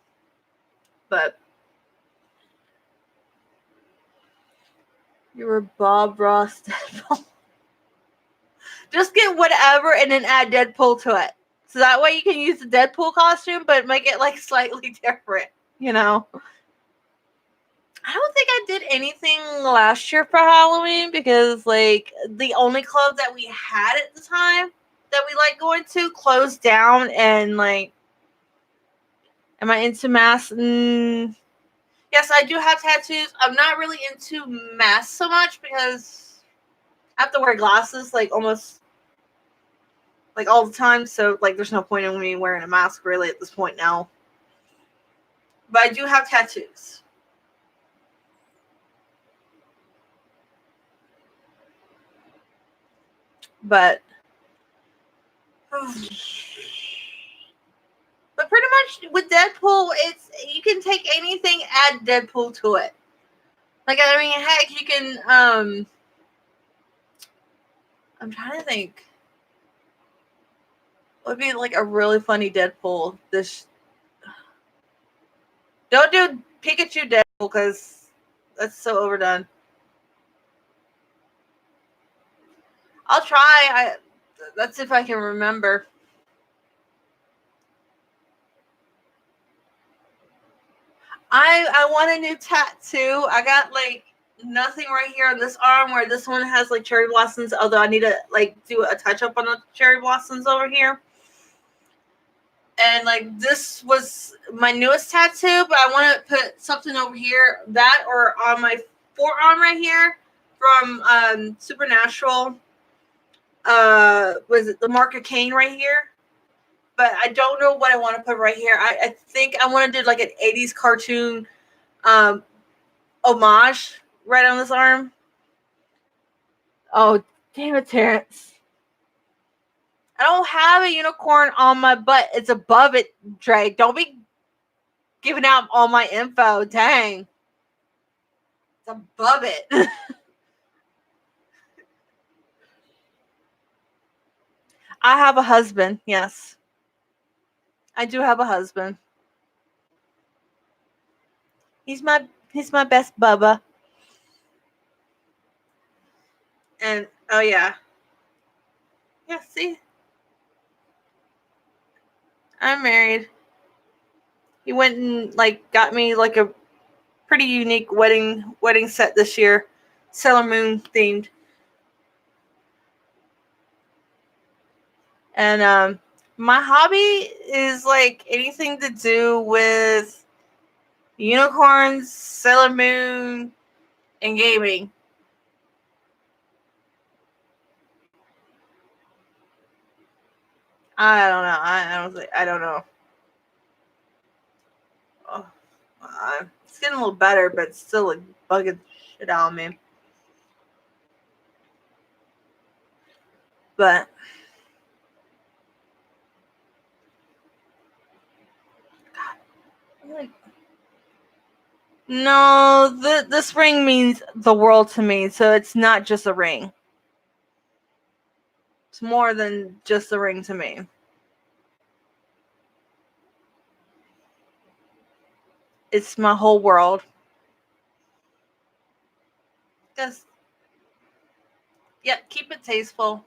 But you were Bob Ross Deadpool. Just get whatever and then add Deadpool to it. So that way you can use the Deadpool costume, but make it like slightly different, you know? I don't think I did anything last year for Halloween because, like, the only club that we had at the time that we like going to closed down. And, like, am I into masks? Yes, I do have tattoos. I'm not really into masks so much because I have to wear glasses, like, almost, like, all the time. So, like, there's no point in me wearing a mask really at this point now. But I do have tattoos. But pretty much with Deadpool, it's you can take anything, add Deadpool to it. Like, I mean, heck, you can I'm trying to think. What would be like a really funny Deadpool? Don't do Pikachu Deadpool because that's so overdone. I'll try. That's if I can remember. I want a new tattoo. I got like nothing right here on this arm where this one has like cherry blossoms, although I need to like do a touch up on the cherry blossoms over here. And like this was my newest tattoo, but I want to put something over here, that or on my forearm right here from Supernatural. Was it the Mark of Cain right here? But I don't know what I want to put right here. I think I want to do like an 80s cartoon homage right on this arm. Oh, damn it, Terrence. I don't have a unicorn on my butt. It's above it, Drake. Don't be giving out all my info. Dang. It's above it. I have a husband. Yes. I do have a husband. He's my best bubba. And oh yeah. Yeah, see? I'm married. He went and got me a pretty unique wedding set this year. Sailor Moon themed. And my hobby is anything to do with unicorns, Sailor Moon, and gaming. I don't know. I don't know. Oh, it's getting a little better, but it's still bugging shit out of me. But God, no, this ring means the world to me, so it's not just a ring. It's more than just a ring to me. It's my whole world. Just, yeah, keep it tasteful.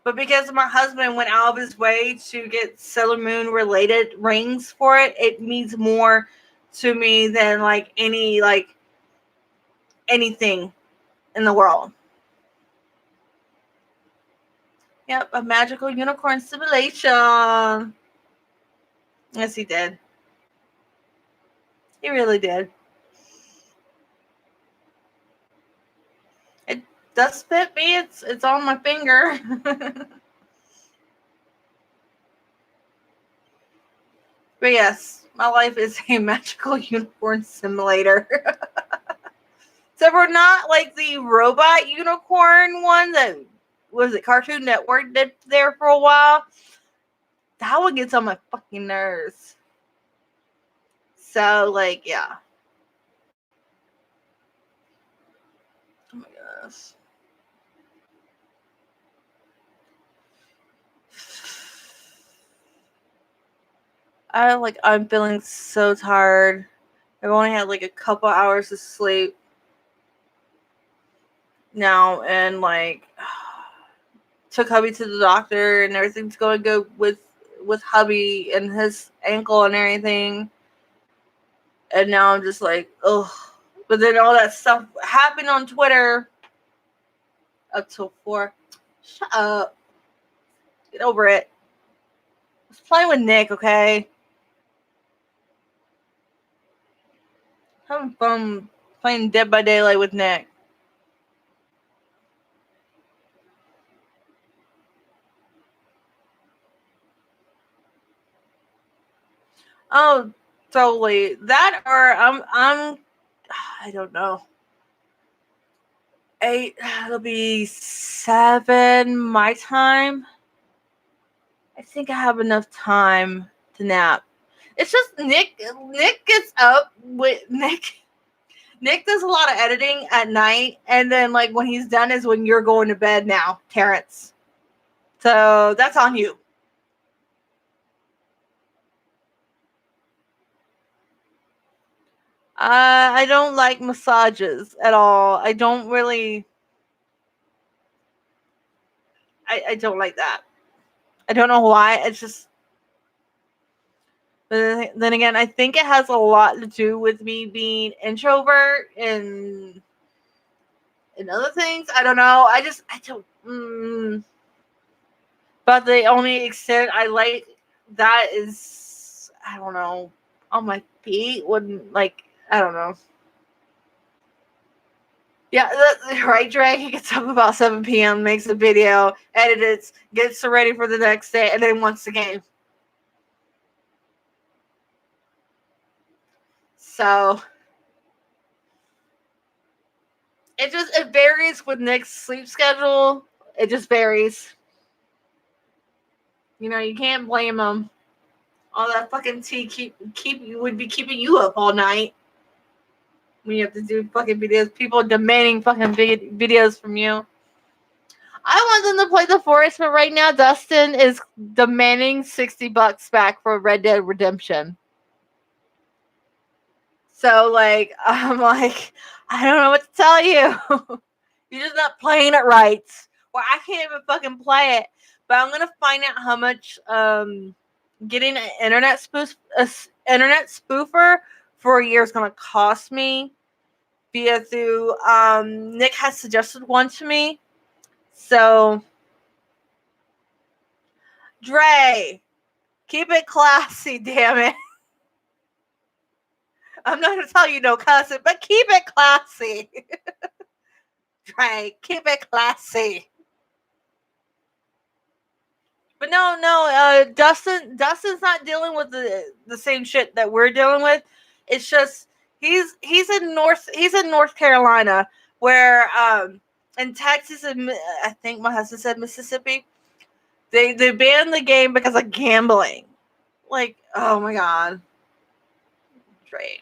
But because my husband went out of his way to get Sailor Moon related rings for it, it means more to me than anything in the world. Yep, a magical unicorn simulation. Yes, he did. He really did. It does fit me. It's on my finger. But yes, my life is a magical unicorn simulator. So we're not like the robot unicorn one that was it Cartoon Network did there for a while. That one gets on my fucking nerves. So yeah. Oh my gosh. I'm feeling so tired. I've only had a couple hours of sleep now, and took hubby to the doctor, and everything's going good with hubby and his ankle and everything. And now I'm just ugh. But then all that stuff happened on Twitter up till 4. Shut up. Get over it. Let's play with Nick, okay? Having fun playing Dead by Daylight with Nick. Oh, totally. That or I don't know. 8, it'll be 7 my time. I think I have enough time to nap. It's just Nick gets up with Nick does a lot of editing at night, and then when he's done is when you're going to bed now, Terrence. So that's on you. I don't like massages at all. I don't really. I don't like that. I don't know why. It's just. But then again, I think it has a lot to do with me being introvert and other things. I don't know. I don't. But the only extent I like that is, I don't know, on my feet when I don't know. Yeah, right, Dre. He gets up about 7 p.m., makes a video, edits, gets ready for the next day, and then wants the game. So, It varies with Nick's sleep schedule. It just varies. You know, you can't blame him. All that fucking tea would be keeping you up all night when you have to do fucking videos. People demanding fucking videos from you. I want them to play The Forest, but right now Dustin is demanding $60 back for Red Dead Redemption. So, like, I'm like, I don't know what to tell you. You're just not playing it right. Well, I can't even fucking play it. But I'm gonna find out how much getting an internet spoofer for a year is gonna cost me. Through Nick has suggested one to me. So, Dre, keep it classy, damn it. I'm not gonna tell you no cussing, but keep it classy. Dre, keep it classy. But no, Dustin's not dealing with the same shit that we're dealing with. It's just he's in North Carolina, where in Texas and I think my husband said Mississippi, they banned the game because of gambling. Like, oh my god. Right.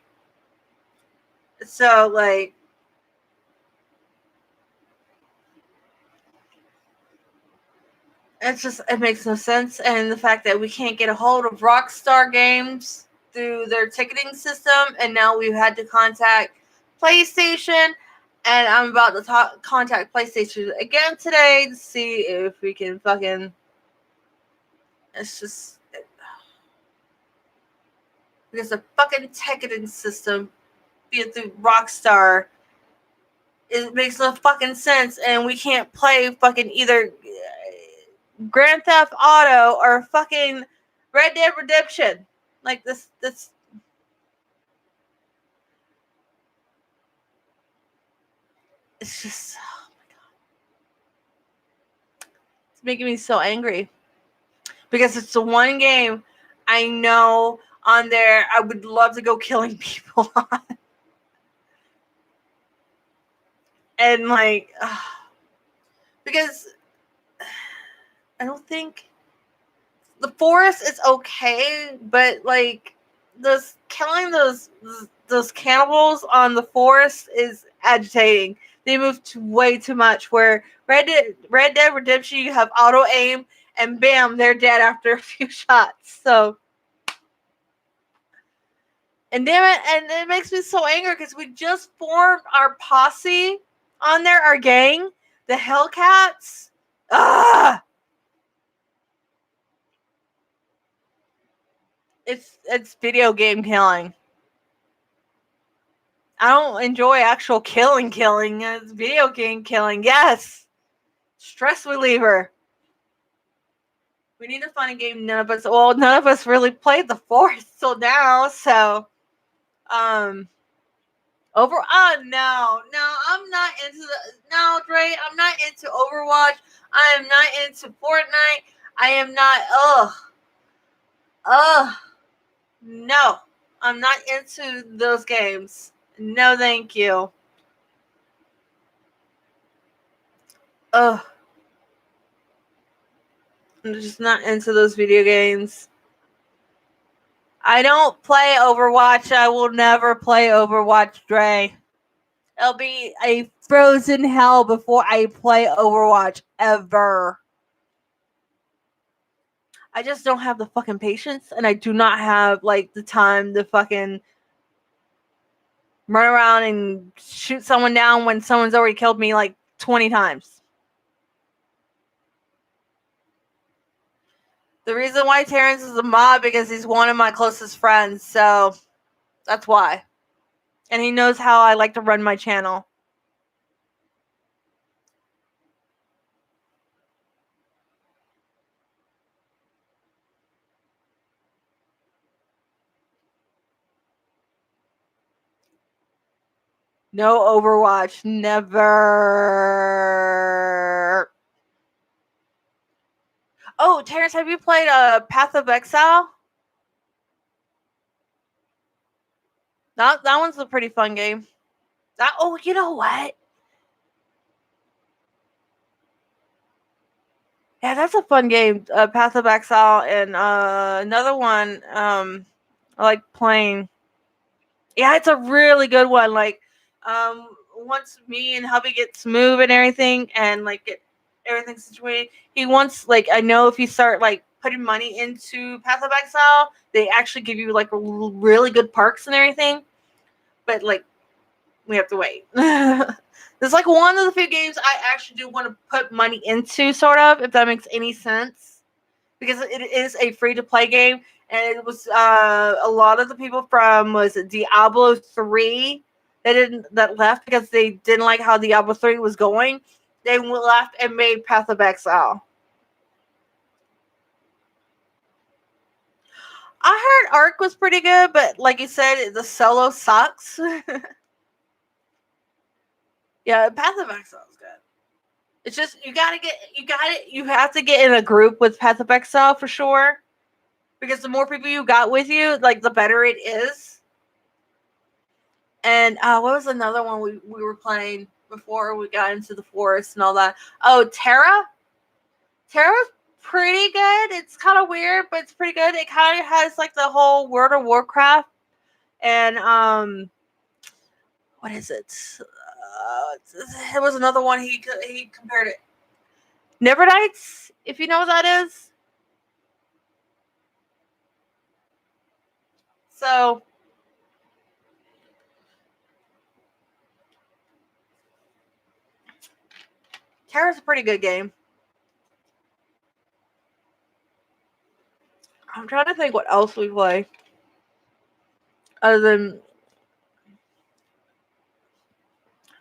So, like, it makes no sense. And the fact that we can't get a hold of Rockstar Games through their ticketing system, and now we've had to contact PlayStation, and I'm about to contact PlayStation again today to see if we can fucking. It's just because the fucking ticketing system, be it through Rockstar, it makes no fucking sense, and we can't play fucking either Grand Theft Auto or fucking Red Dead Redemption. Like this it's just, oh my god. It's making me so angry. Because it's the one game I know on there I would love to go killing people on. And like, because I don't think the forest is okay, but like killing those cannibals on the forest is agitating. They move way too much. Where Red Dead Redemption, you have auto aim, and bam, they're dead after a few shots. So, and damn it, and it makes me so angry because we just formed our posse on there, our gang, the HellCats. Ah. It's video game killing. I don't enjoy actual killing. It's video game killing. Yes. Stress reliever. We need to find a game none of us really played the Forest till now, so no, I'm not into Dre, I'm not into Overwatch. I am not into Fortnite. I am not no. I'm not into those games. No, thank you. Ugh. I'm just not into those video games. I don't play Overwatch. I will never play Overwatch, Dre. It'll be a frozen hell before I play Overwatch ever. I just don't have the fucking patience, and I do not have like the time to fucking run around and shoot someone down when someone's already killed me like 20 times. The reason why Terrence is a mob because he's one of my closest friends, so that's why. And he knows how I like to run my channel. No Overwatch. Never. Oh, Terrence, have you played Path of Exile? That one's a pretty fun game. You know what? Yeah, that's a fun game. Path of Exile, and another one I like playing. Yeah, it's a really good one. Like, once me and hubby gets moved and everything, and like get everything situated, he wants, like, I know if you start like putting money into Path of Exile, they actually give you like really good perks and everything. But like, we have to wait. It's like one of the few games I actually do want to put money into, sort of, if that makes any sense, because it is a free to play game, and it was a lot of the people from, was it Diablo 3 that left because they didn't like how Diablo 3 was going. They left and made Path of Exile. I heard Ark was pretty good, but like you said, the solo sucks. Yeah, Path of Exile is good. It's just you have to get in a group with Path of Exile for sure, because the more people you got with you, like, the better it is. And what was another one we were playing before we got into the forest and all that? Oh, Terra. Terra's pretty good. It's kind of weird, but it's pretty good. It kind of has like the whole World of Warcraft and what is it? It was another one he compared it. Nevernights, if you know what that is. So Terra's a pretty good game. I'm trying to think what else we play other than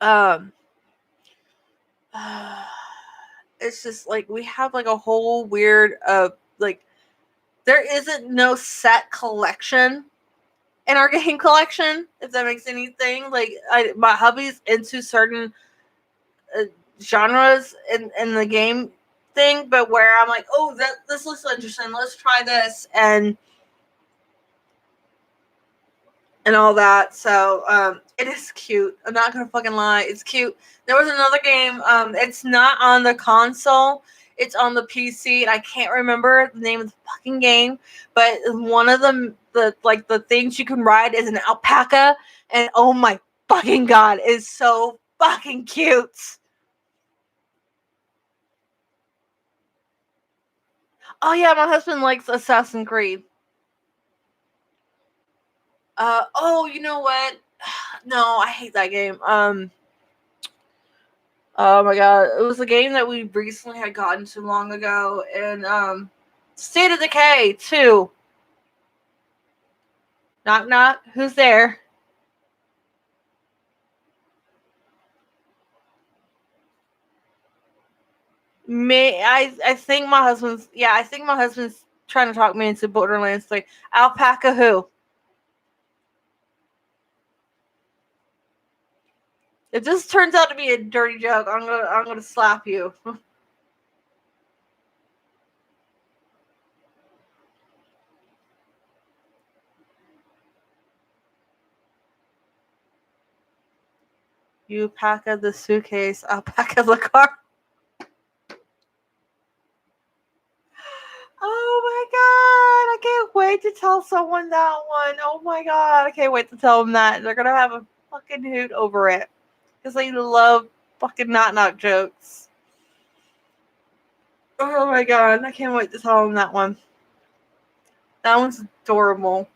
um. It's just like we have like a whole weird like, there isn't no set collection in our game collection, if that makes anything. Like, my hubby's into certain uh, genres in the game thing, but where I'm like, oh, this looks interesting, let's try this, and all that. So it is cute. I'm not gonna fucking lie, it's cute. There was another game. It's not on the console. It's on the PC, and I can't remember the name of the fucking game. But one of them, the things you can ride is an alpaca, and oh my fucking god, it's so fucking cute. Oh yeah, my husband likes Assassin's Creed. Oh, you know what? No, I hate that game. Oh my god, it was a game that we recently had gotten too long ago, and State of Decay 2. Knock knock, who's there? I think my husband's trying to talk me into Borderlands 3. Alpaca who? If this turns out to be a dirty joke, I'm gonna slap you. You pack of the suitcase, alpaca the car. Oh my god, I can't wait to tell someone that one. Oh my god, I can't wait to tell them that. They're gonna have a fucking hoot over it. Because they love fucking knock knock jokes. Oh my god, I can't wait to tell them that one. That one's adorable.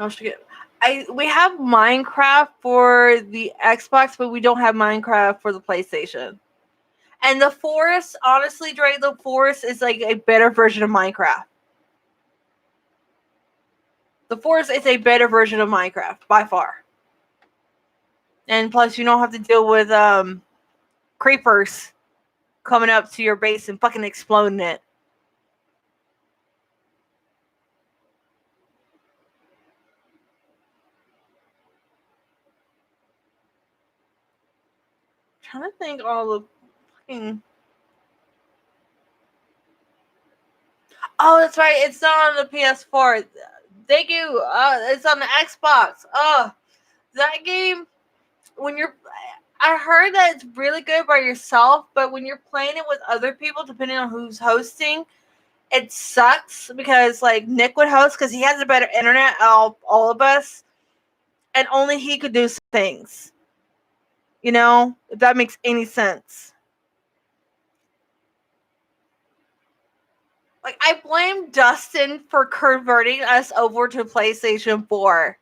We have Minecraft for the Xbox, but we don't have Minecraft for the PlayStation. And the forest, honestly, Dre, the forest is like a better version of Minecraft. The forest is a better version of Minecraft by far. And plus, you don't have to deal with creepers coming up to your base and fucking exploding it. I'm trying to think all the fucking. Oh, that's right. It's not on the PS4. Thank you. It's on the Xbox. Oh, that game. When you're, I heard that it's really good by yourself, but when you're playing it with other people, depending on who's hosting, it sucks because like Nick would host because he has a better internet all of us, and only he could do some things. You know, if that makes any sense. Like, I blame Dustin for converting us over to PlayStation 4.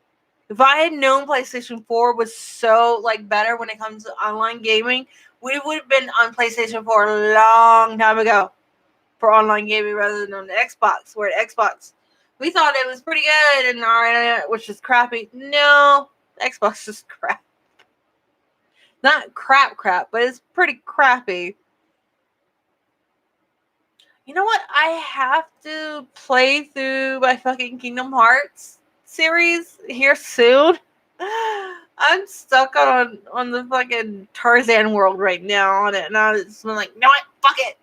If I had known PlayStation 4 was so, like, better when it comes to online gaming, we would have been on PlayStation 4 a long time ago for online gaming rather than on the Xbox. Where at Xbox, we thought it was pretty good and our internet, which is crappy. No, Xbox is crap. Not crap, but it's pretty crappy. You know what? I have to play through my fucking Kingdom Hearts series here soon. I'm stuck on the fucking Tarzan world right now on it, and I'm just like, no, fuck it.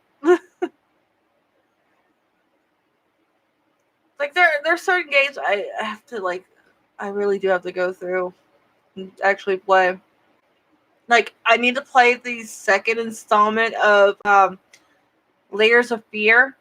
Like there's certain games I have to like, I really do have to go through and actually play. Like, I need to play the second installment of Layers of Fear.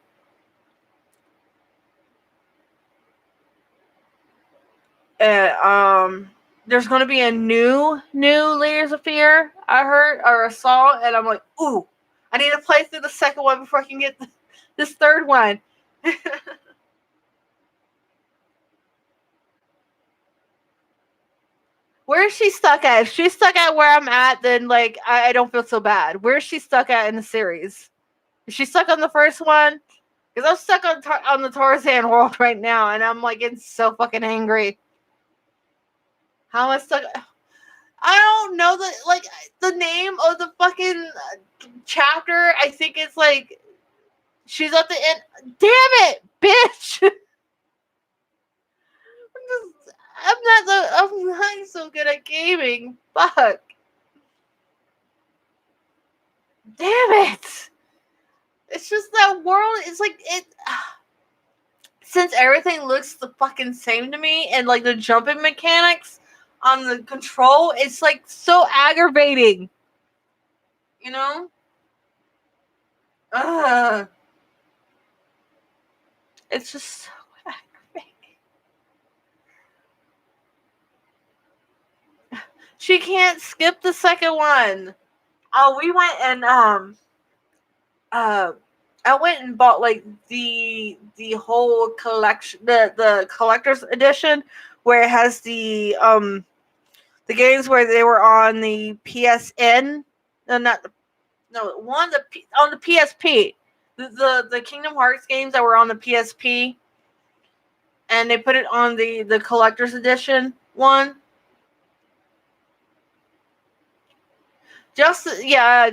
There's going to be a new Layers of Fear, I heard, or I saw, and I'm like, ooh, I need to play through the second one before I can get this third one. Where is she stuck at? If she's stuck at where I'm at, then, like, I don't feel so bad. Where is she stuck at in the series? Is she stuck on the first one? Because I'm stuck on the Tarzan world right now, and I'm, like, getting so fucking angry. How am I stuck? I don't know the name of the fucking chapter. I think it's like she's at the end. Damn it, bitch! I'm not so good at gaming. Fuck. Damn it! It's just that world. It's like it. Since everything looks the fucking same to me, and like the jumping mechanics on the control, it's like so aggravating. You know? It's just so aggravating. She can't skip the second one. Oh, we went and I went and bought like the whole collection, the collector's edition, where it has the games where they were on the PSN, no, not the, no one on the PSP, the Kingdom Hearts games that were on the PSP, and they put it on the collector's edition one. Just yeah,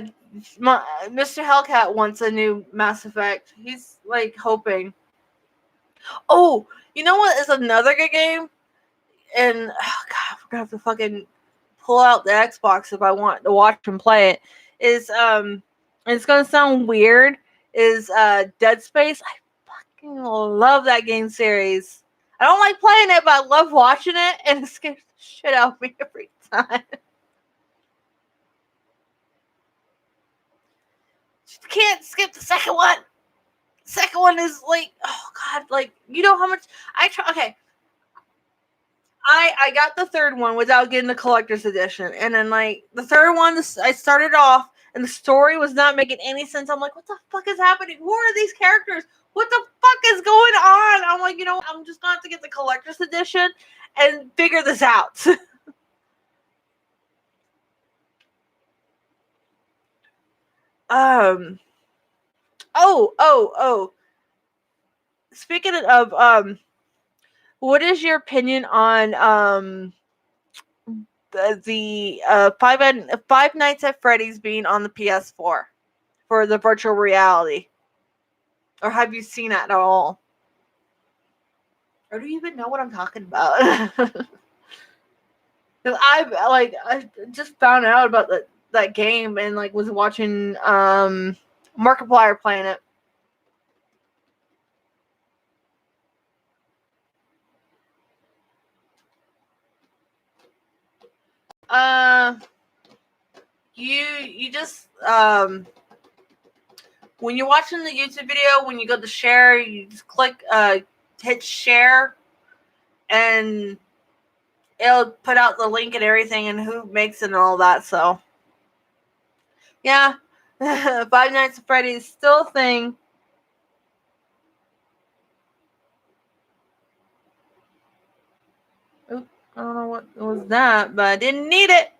Mr. HellCat wants a new Mass Effect. He's like hoping. Oh, you know what is another good game? And oh god, we're gonna have to fucking pull out the Xbox if I want to watch and play it. Is it's gonna sound weird. Is Dead Space? I fucking love that game series. I don't like playing it, but I love watching it, and it scares the shit out of me every time. Can't skip the second one. Second one is like, oh god, like, you know how much I try. Okay, I got the third one without getting the collector's edition, and then like the third one, I started off and the story was not making any sense. I'm like, what the fuck is happening? Who are these characters? What the fuck is going on? I'm like, you know, I'm just going to have to get the collector's edition and figure this out. Oh. Speaking of what is your opinion on the Five Nights at Freddy's being on the PS4 for the virtual reality? Or have you seen it at all? Or do you even know what I'm talking about? Because I just found out about that game and like was watching Markiplier playing it. you just when you're watching the YouTube video, when you go to share, you just click hit share, and it'll put out the link and everything and who makes it and all that. So yeah, Five Nights at Freddy's still a thing. Oop, I don't know what was that, but I didn't need it.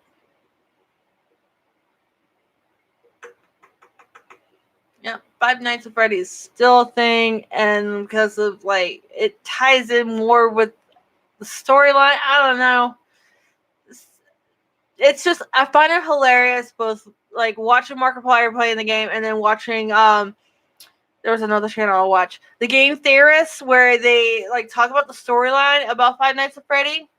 Yeah, Five Nights at Freddy's still a thing, and because of like it ties in more with the storyline. I don't know. It's just I find it hilarious, both like watching Markiplier playing the game and then watching there was another channel I'll watch, The Game Theorists, where they like talk about the storyline about Five Nights at Freddy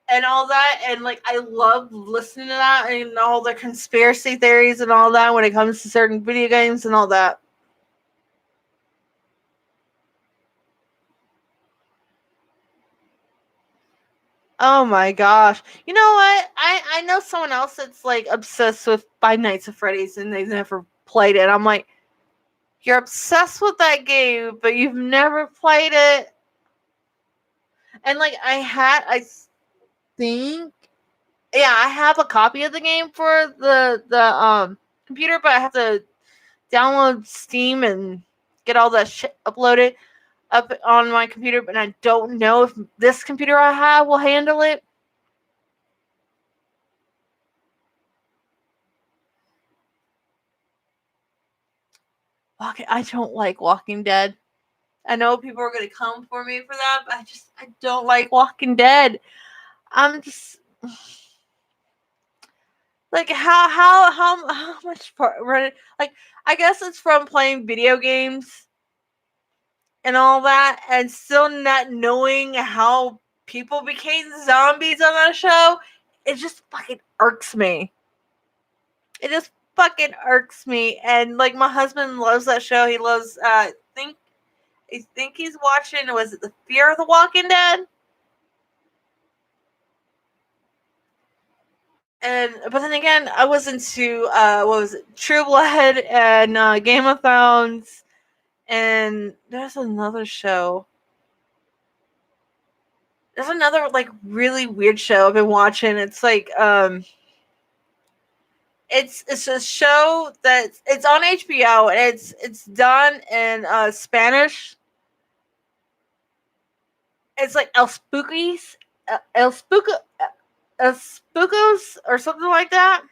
and all that, and like I love listening to that and all the conspiracy theories and all that when it comes to certain video games and all that. Oh my gosh. You know what? I know someone else that's like obsessed with Five Nights at Freddy's and they've never played it. I'm like, you're obsessed with that game, but you've never played it. And like I think yeah, I have a copy of the game for the computer, but I have to download Steam and get all that shit uploaded up on my computer, but I don't know if this computer I have will handle it. Okay, I don't like Walking Dead. I know people are going to come for me for that, but I don't like Walking Dead. I'm just like how much part, like I guess it's from playing video games and all that, and still not knowing how people became zombies on that show. It just fucking irks me. It just fucking irks me. And like my husband loves that show. He loves I think he's watching, was it the Fear of the Walking Dead? And but then again, I was into what was it, True Blood and Game of Thrones, and there's another show. There's another like really weird show I've been watching. It's like it's a show that it's on HBO and it's done in Spanish. It's like El Spooco, El Spookos or something like that.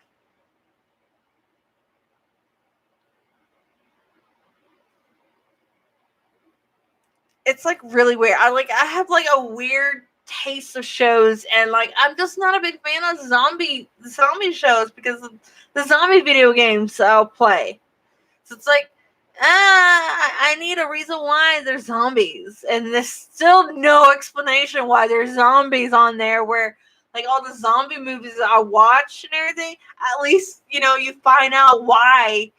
It's like really weird. I have like a weird taste of shows, and like I'm just not a big fan of zombie shows because of the zombie video games I'll play. So it's like, I need a reason why there's zombies, and there's still no explanation why there's zombies on there. Where like all the zombie movies that I watch and everything, at least you find out why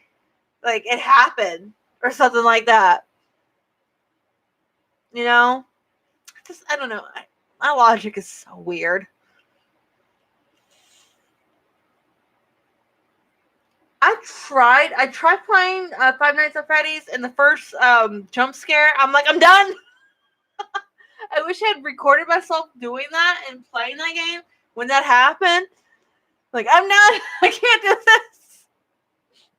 like it happened or something like that. You know, just I don't know. My logic is so weird. I tried playing Five Nights at Freddy's, and the first jump scare, I'm like, I'm done. I wish I had recorded myself doing that and playing that game when that happened. Like, I'm not, I can't do this.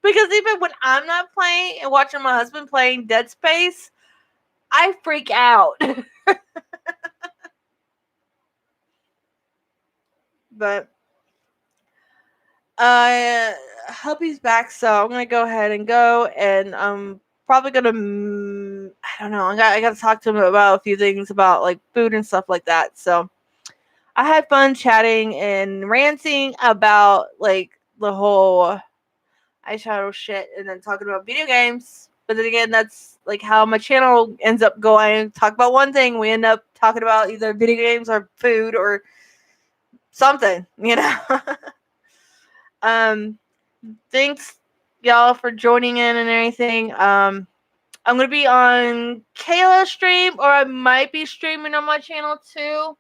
Because even when I'm not playing and watching my husband playing Dead Space, I freak out. But hubby's back, so I'm gonna go ahead and go, and I'm probably gonna I don't know. I got to talk to him about a few things about like food and stuff like that. So I had fun chatting and ranting about like the whole eyeshadow shit, and then talking about video games. But then again, that's like how my channel ends up going. Talk about one thing, we end up talking about either video games or food or something. Thanks y'all for joining in and everything. I'm gonna be on Kayla's stream, or I might be streaming on my channel too,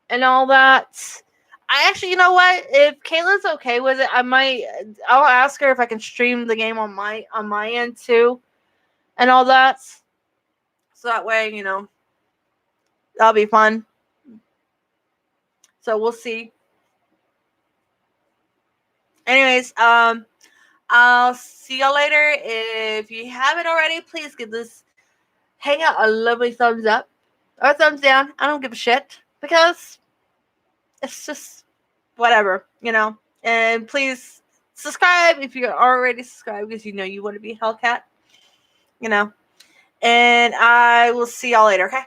and all that. I actually, you know what? If Kayla's okay with it, I'll ask her if I can stream the game on my end too, and all that. So that way, that'll be fun. So we'll see. Anyways, I'll see y'all later. If you haven't already, please give this hangout a lovely thumbs up or thumbs down. I don't give a shit because it's just whatever, And please subscribe if you're already subscribed because you want to be HellCat, And I will see y'all later, okay?